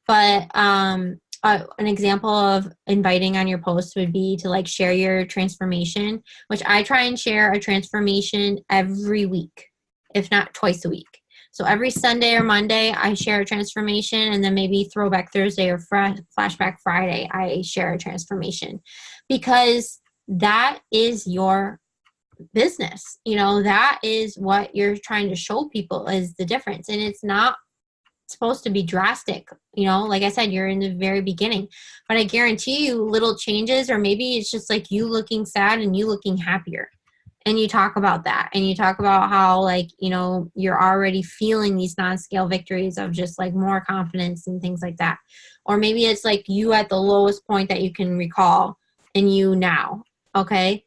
But an example of inviting on your post would be to like share your transformation, which I try and share a transformation every week, if not twice a week. So every Sunday or Monday, I share a transformation, and then maybe Throwback Thursday or Flashback Friday, I share a transformation, because that is your business. You know, that is what you're trying to show people is the difference. And it's not supposed to be drastic. You know, like I said, you're in the very beginning, but I guarantee you little changes, or maybe it's just like you looking sad and you looking happier. And you talk about that, and you talk about how, like, you know, you're already feeling these non-scale victories of just like more confidence and things like that. Or maybe it's like you at the lowest point that you can recall and you now. Okay.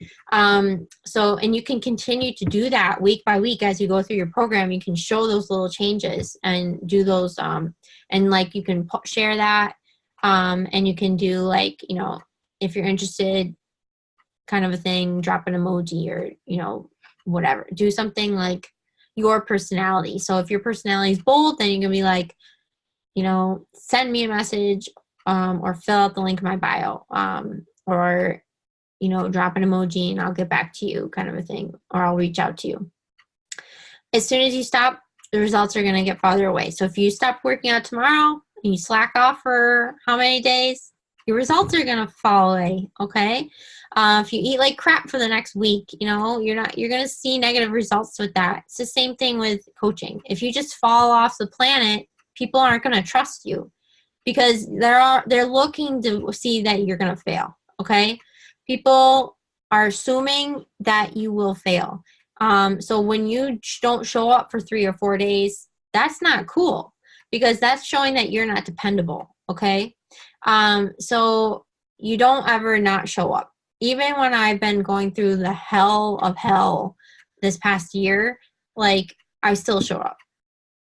So, and you can continue to do that week by week as you go through your program. You can show those little changes and do those, and like you can share that, and you can do, like, you know, if you're interested, kind of a thing, drop an emoji, or, you know, whatever, do something like your personality. So if your personality is bold, then you can be like, you know, send me a message, or fill out the link in my bio, or, you know, drop an emoji and I'll get back to you, kind of a thing, or I'll reach out to you. As soon as you stop, the results are going to get farther away. So if you stop working out tomorrow and you slack off for how many days, your results are going to fall away. Okay. If you eat like crap for the next week, you know, you're going to see negative results with that. It's the same thing with coaching. If you just fall off the planet, people aren't going to trust you, because they're looking to see that you're going to fail. Okay. People are assuming that you will fail. So when you don't show up for 3 or 4 days, that's not cool, because that's showing that you're not dependable. Okay. So you don't ever not show up. Even when I've been going through the hell of hell this past year, like, I still show up.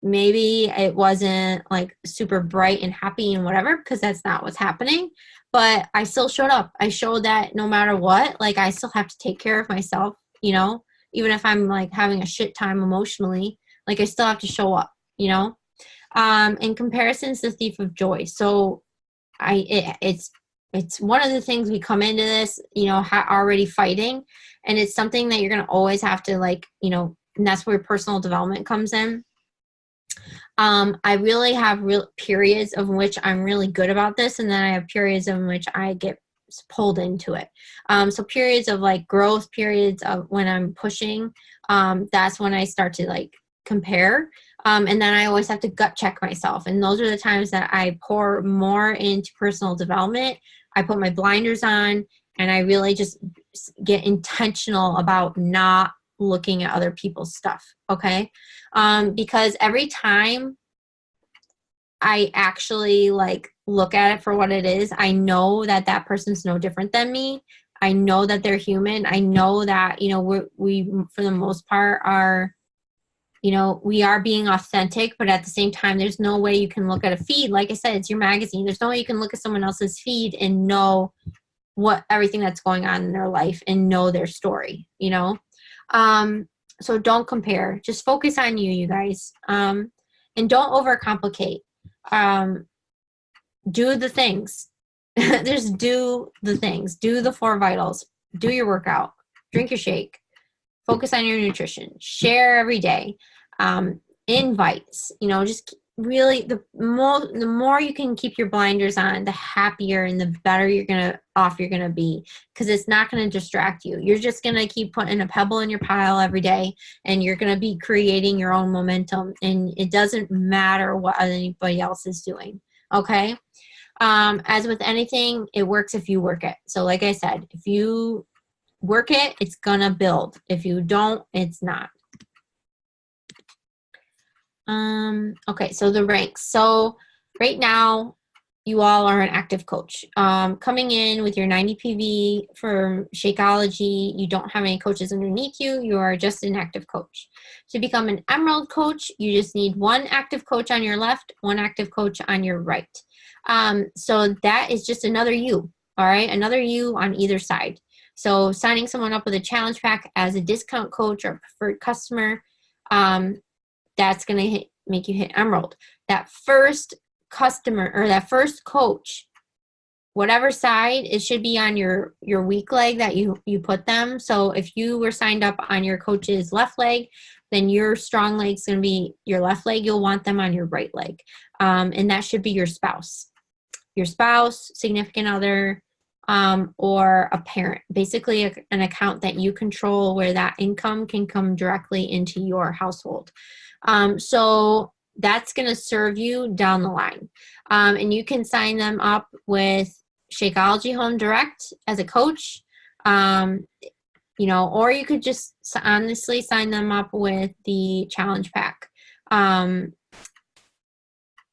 Maybe it wasn't like super bright and happy and whatever, because that's not what's happening, but I still showed up. I showed that no matter what, like, I still have to take care of myself, you know, even if I'm like having a shit time emotionally, like, I still have to show up, you know. And comparison's the thief of joy. So it's one of the things we come into this, you know, already fighting, and it's something that you're going to always have to, like, you know, and that's where personal development comes in. I really have real periods of which I'm really good about this, and then I have periods in which I get pulled into it. So periods of like growth, periods of when I'm pushing, that's when I start to like compare. And then I always have to gut check myself. And those are the times that I pour more into personal development. I put my blinders on, and I really just get intentional about not looking at other people's stuff. Okay. Because every time I actually like look at it for what it is, I know that that person's no different than me. I know that they're human. I know that, you know, we for the most part are, you know, we are being authentic, but at the same time, there's no way you can look at a feed. Like I said, it's your magazine. There's no way you can look at someone else's feed and know what everything that's going on in their life and know their story, you know? So don't compare. Just focus on you, you guys. And don't overcomplicate. Do the things. Just do the things. Do the 4 vitals. Do your workout. Drink your shake. Focus on your nutrition. Share every day. Invites. You know, just really the more you can keep your blinders on, the happier and the better you're gonna be, because it's not gonna distract you. You're just gonna keep putting a pebble in your pile every day, and you're gonna be creating your own momentum, and it doesn't matter what anybody else is doing. Okay. As with anything, it works if you work it. So like I said, if you work it, it's gonna build. If you don't, it's not. Okay, so the ranks. So right now, you all are an active coach. Coming in with your 90 PV for Shakeology, you don't have any coaches underneath you. You are just an active coach. To become an Emerald coach, you just need 1 active coach on your left, 1 active coach on your right. So that is just another you, all right? Another you on either side. So signing someone up with a challenge pack as a discount coach or preferred customer, that's going to make you hit Emerald. That first customer or that first coach whatever side, it should be on your weak leg that you put them. So if you were signed up on your coach's left leg, then your strong leg's going to be your left leg. You'll want them on your right leg. And that should be your spouse, significant other, or a parent, basically an account that you control where that income can come directly into your household. So that's going to serve you down the line. And you can sign them up with Shakeology Home Direct as a coach, you know, or you could just honestly sign them up with the challenge pack. And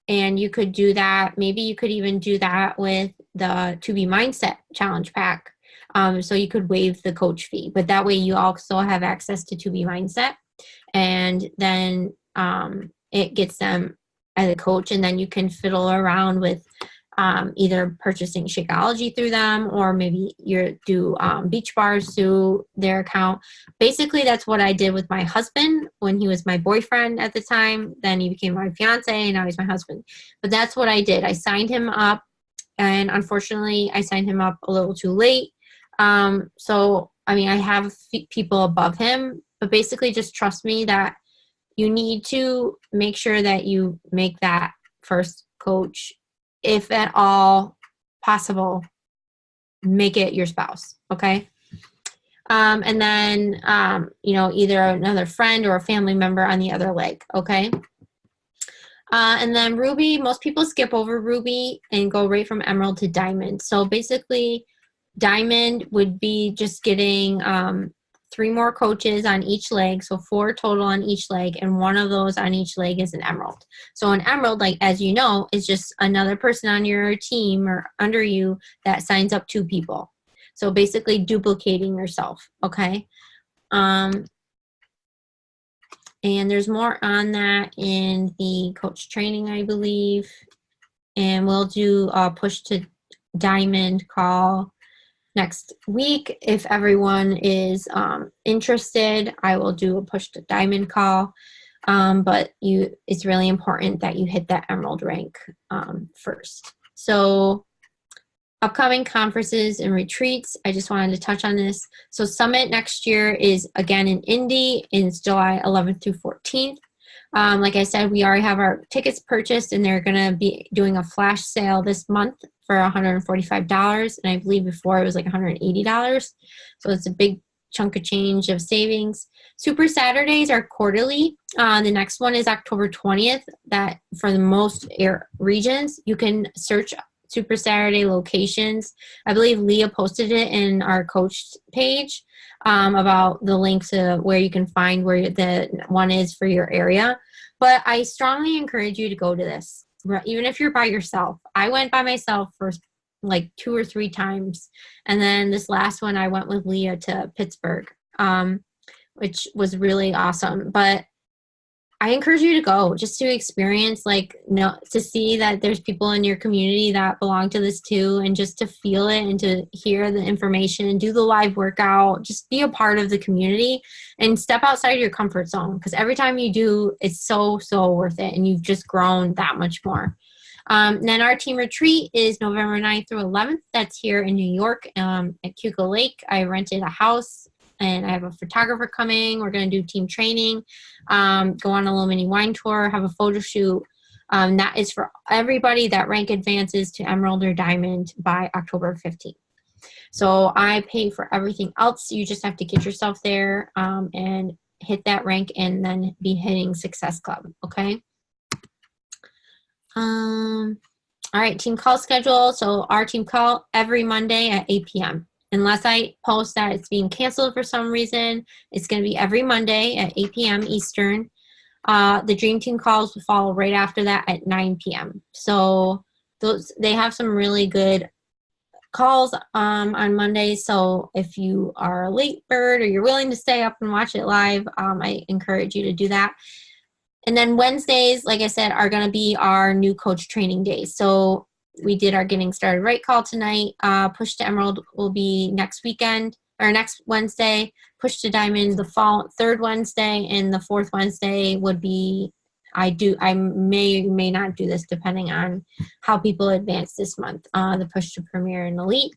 you could do that. Maybe you could even do that with the To Be Mindset challenge pack. So you could waive the coach fee, but that way you also have access to Be Mindset, and then it gets them as a coach, and then you can fiddle around with either purchasing Shakeology through them, or maybe you do beach bars through their account. Basically, that's what I did with my husband when he was my boyfriend at the time. Then he became my fiance, and now he's my husband. But that's what I did. I signed him up, and unfortunately, I signed him up a little too late. So, I mean, I have people above him, but basically just trust me that you need to make sure that you make that first coach, if at all possible, make it your spouse, okay? And then, you know, either another friend or a family member on the other leg, okay? And then Ruby, most people skip over Ruby and go right from Emerald to Diamond. So basically, Diamond would be just getting 3 more coaches on each leg, so 4 total on each leg, and 1 of those on each leg is an Emerald. So an Emerald, like, as you know, is just another person on your team or under you that signs up 2 people. So basically duplicating yourself, okay? And there's more on that in the coach training, I believe. And we'll do a push to Diamond call next week. If everyone is interested, I will do a push to Diamond call. But it's really important that you hit that Emerald rank first. So upcoming conferences and retreats, I just wanted to touch on this. So Summit next year is again in Indy. It's July 11th through 14th. Like I said, we already have our tickets purchased, and they're going to be doing a flash sale this month for $145. And I believe before it was like $180. So it's a big chunk of change of savings. Super Saturdays are quarterly. The next one is October 20th. That for the most regions, you can search Super Saturday locations. I believe Leah posted it in our coach page about the link to where you can find where the one is for your area. But I strongly encourage you to go to this, even if you're by yourself. I went by myself for like 2 or 3 times. And then this last one, I went with Leah to Pittsburgh, which was really awesome. But I encourage you to go just to experience, to see that there's people in your community that belong to this too, and just to feel it and to hear the information and do the live workout. Just be a part of the community and step outside your comfort zone, because every time you do, it's so, so worth it, and you've just grown that much more. Then our team retreat is November 9th through 11th. That's here in New York at Cuca Lake. I rented a house, and I have a photographer coming. We're going to do team training, go on a little mini wine tour, have a photo shoot. That is for everybody that rank advances to Emerald or Diamond by October 15th. So I pay for everything else. You just have to get yourself there and hit that rank, and then be hitting Success Club, okay? All right, team call schedule. So our team call every Monday at 8 p.m. Unless I post that it's being canceled for some reason, it's going to be every Monday at 8 p.m. Eastern. The Dream Team calls will follow right after that at 9 p.m. So they have some really good calls on Mondays. So if you are a late bird or you're willing to stay up and watch it live, I encourage you to do that. And then Wednesdays, like I said, are going to be our new coach training days. So we did our Getting Started Right call tonight. Push to Emerald will be next weekend, or next Wednesday. Push to Diamond the third Wednesday, and the fourth Wednesday would be I may not do this depending on how people advance this month. The push to Premier and Elite.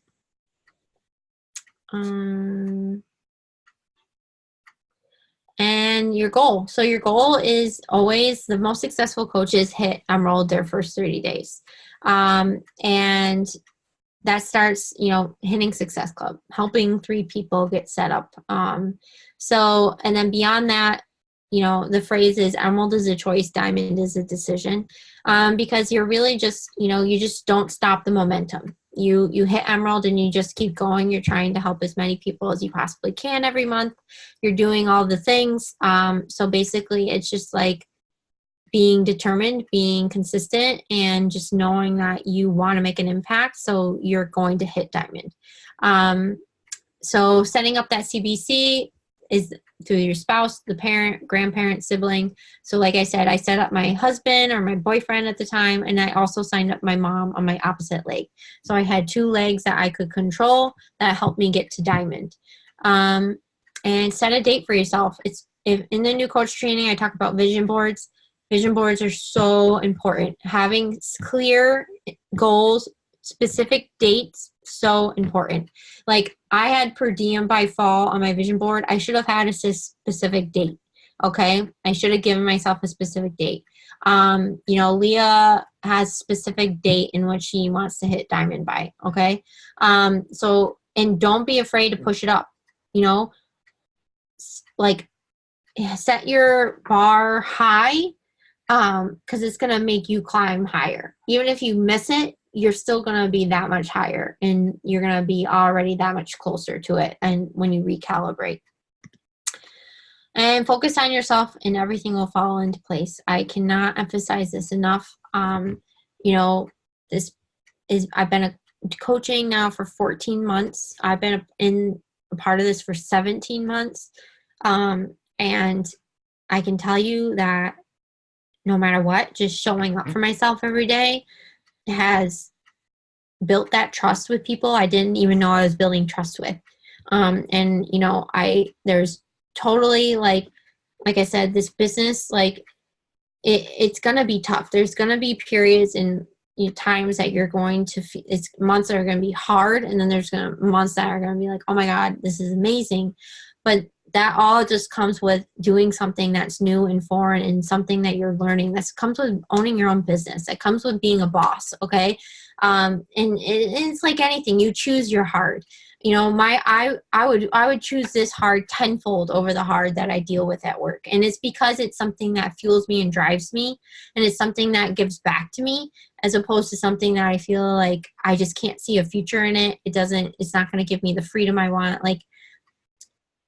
And your goal. So your goal is always, the most successful coaches hit Emerald their first 30 days. And that starts, you know, hitting Success Club, helping 3 people get set up. So, and then beyond that, you know, the phrase is Emerald is a choice, Diamond is a decision, because you're really just, you know, you just don't stop the momentum. You hit Emerald and you just keep going. You're trying to help as many people as you possibly can every month. You're doing all the things. So basically, it's just like being determined, being consistent, and just knowing that you want to make an impact. So you're going to hit Diamond. So setting up that CBC is through your spouse, the parent, grandparent, sibling. So like I said, I set up my husband or my boyfriend at the time, and I also signed up my mom on my opposite leg. So I had 2 legs that I could control that helped me get to Diamond. And set a date for yourself. In the new coach training, I talk about vision boards. Vision boards are so important. Having clear goals, specific dates, so important. Like I had per diem by fall on my vision board. I should have had a specific date. Okay. I should have given myself a specific date. You know, Leah has specific date in which she wants to hit Diamond by. Okay. So, and don't be afraid to push it up, you know, like set your bar high, because it's going to make you climb higher. Even if you miss it, you're still going to be that much higher, and you're going to be already that much closer to it. And when you recalibrate and focus on yourself, and everything will fall into place. I cannot emphasize this enough. You know, I've been coaching now for 14 months. I've been in a part of this for 17 months. And I can tell you that no matter what, just showing up for myself every day has built that trust with people I didn't even know I was building trust with. And you know, there's totally like I said, this business, like it's gonna be tough. There's gonna be periods and times that you're going to it's months that are gonna be hard, and then there's months that are gonna be like, oh my god, this is amazing. But that all just comes with doing something that's new and foreign, and something that you're learning. That comes with owning your own business. That comes with being a boss. Okay. And it's like anything, you choose your hard. You know, I would choose this hard tenfold over the hard that I deal with at work. And it's because it's something that fuels me and drives me, and it's something that gives back to me, as opposed to something that I feel like I just can't see a future in it. It's not going to give me the freedom I want. Like,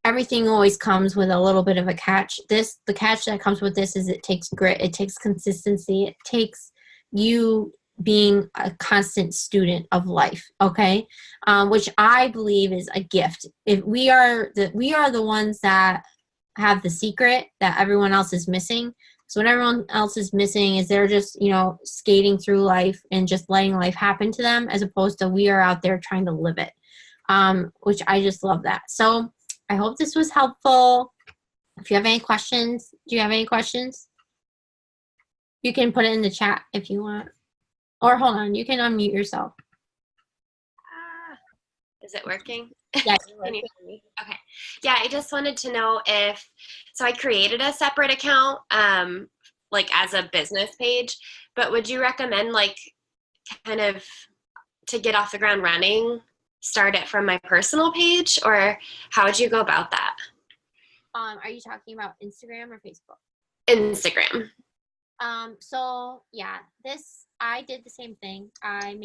everything always comes with a little bit of a catch. The catch that comes with this is it takes grit, it takes consistency, it takes you being a constant student of life, okay? Which I believe is a gift. If we are the ones that have the secret that everyone else is missing. So what everyone else is missing is they're just, you know, skating through life and just letting life happen to them, as opposed to we are out there trying to live it, which I just love that. So I hope this was helpful. If you have any questions, do you have any questions? You can put it in the chat if you want. Or hold on, you can unmute yourself. Is it working? Yeah, Can you hear me? Okay. Yeah, I just wanted to know so I created a separate account, like as a business page, but would you recommend, like, kind of to get off the ground running, start it from my personal page, or how would you go about that? Are you talking about Instagram or Facebook? Instagram. So yeah, I did the same thing. I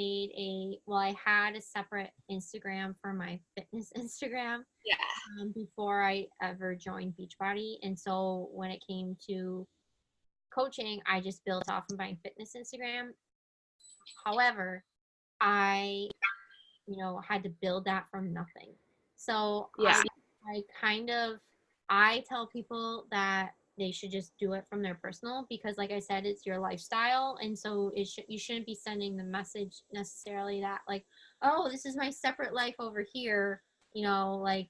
had a separate Instagram for my fitness Instagram. Yeah. Before I ever joined Beachbody. And so when it came to coaching, I just built off of my fitness Instagram. However, I, had to build that from nothing. So Yeah. I tell people that they should just do it from their personal, because like I said, it's your lifestyle. And so you shouldn't be sending the message necessarily that like, oh, this is my separate life over here, my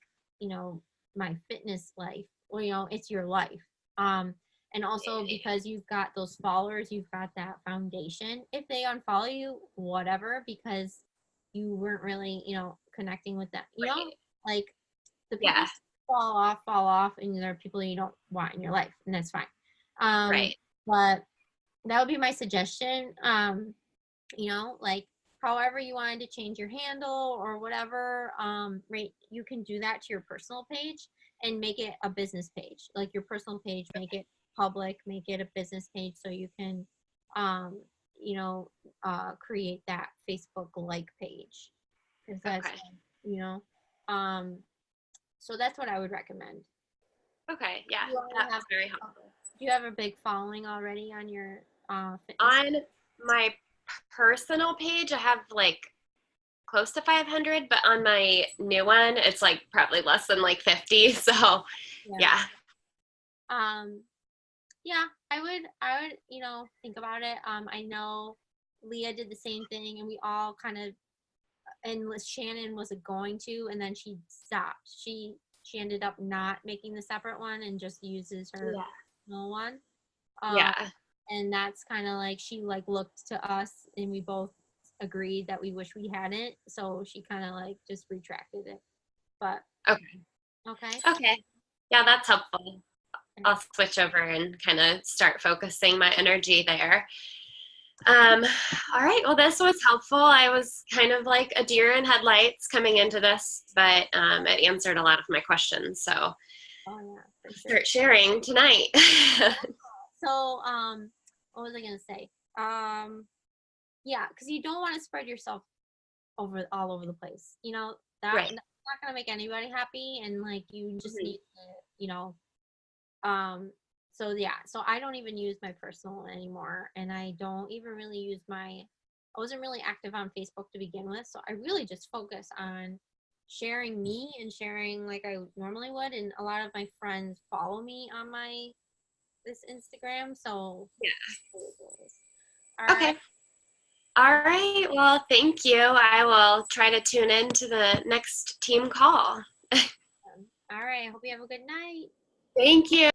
fitness life, or, it's your life. And also because you've got those followers, you've got that foundation. If they unfollow you, whatever, because you weren't really, connecting with them, Right. like the people Yeah. fall off, and there are people you don't want in your life, and that's fine. Right. But that would be my suggestion. Like however you wanted to change your handle or whatever, right, you can do that to your personal page and make it a business page. Like your personal page, make it public, make it a business page so you can, um, create that Facebook like page. If that's, Okay. you know, um, so that's what I would recommend. Okay. Yeah. You already That's have, very helpful. do you have a big following already on your fitness? On my personal page, I have like close to 500, but on my new one, it's like probably less than like 50. So Yeah. yeah. Yeah, I would, think about it. I know Leah did the same thing, and we all kind of, and Shannon was going to, and then she stopped. She ended up not making the separate one and just uses her Yeah. personal one. Um, Yeah. and that's kind of like she like looked to us, and we both agreed that we wish we hadn't. So she kind of like just retracted it. But Okay. okay. Okay. Yeah, that's helpful. I'll switch over and kind of start focusing my energy there. Um, all right. Well, this was helpful. I was kind of like a deer in headlights coming into this, but it answered a lot of my questions. So Oh yeah, for sure. start sharing tonight. So, what was I gonna say? Yeah, because you don't want to spread yourself all over the place. That's Right. not gonna make anybody happy, and like you just Mhm. need to, so yeah, so I don't even use my personal anymore, and I don't even really use I wasn't really active on Facebook to begin with, so I really just focus on sharing me and sharing like I normally would, and a lot of my friends follow me on this Instagram, so all right. Okay. All right. Well, thank you. I will try to tune in to the next team call. All right. I hope you have a good night. Thank you.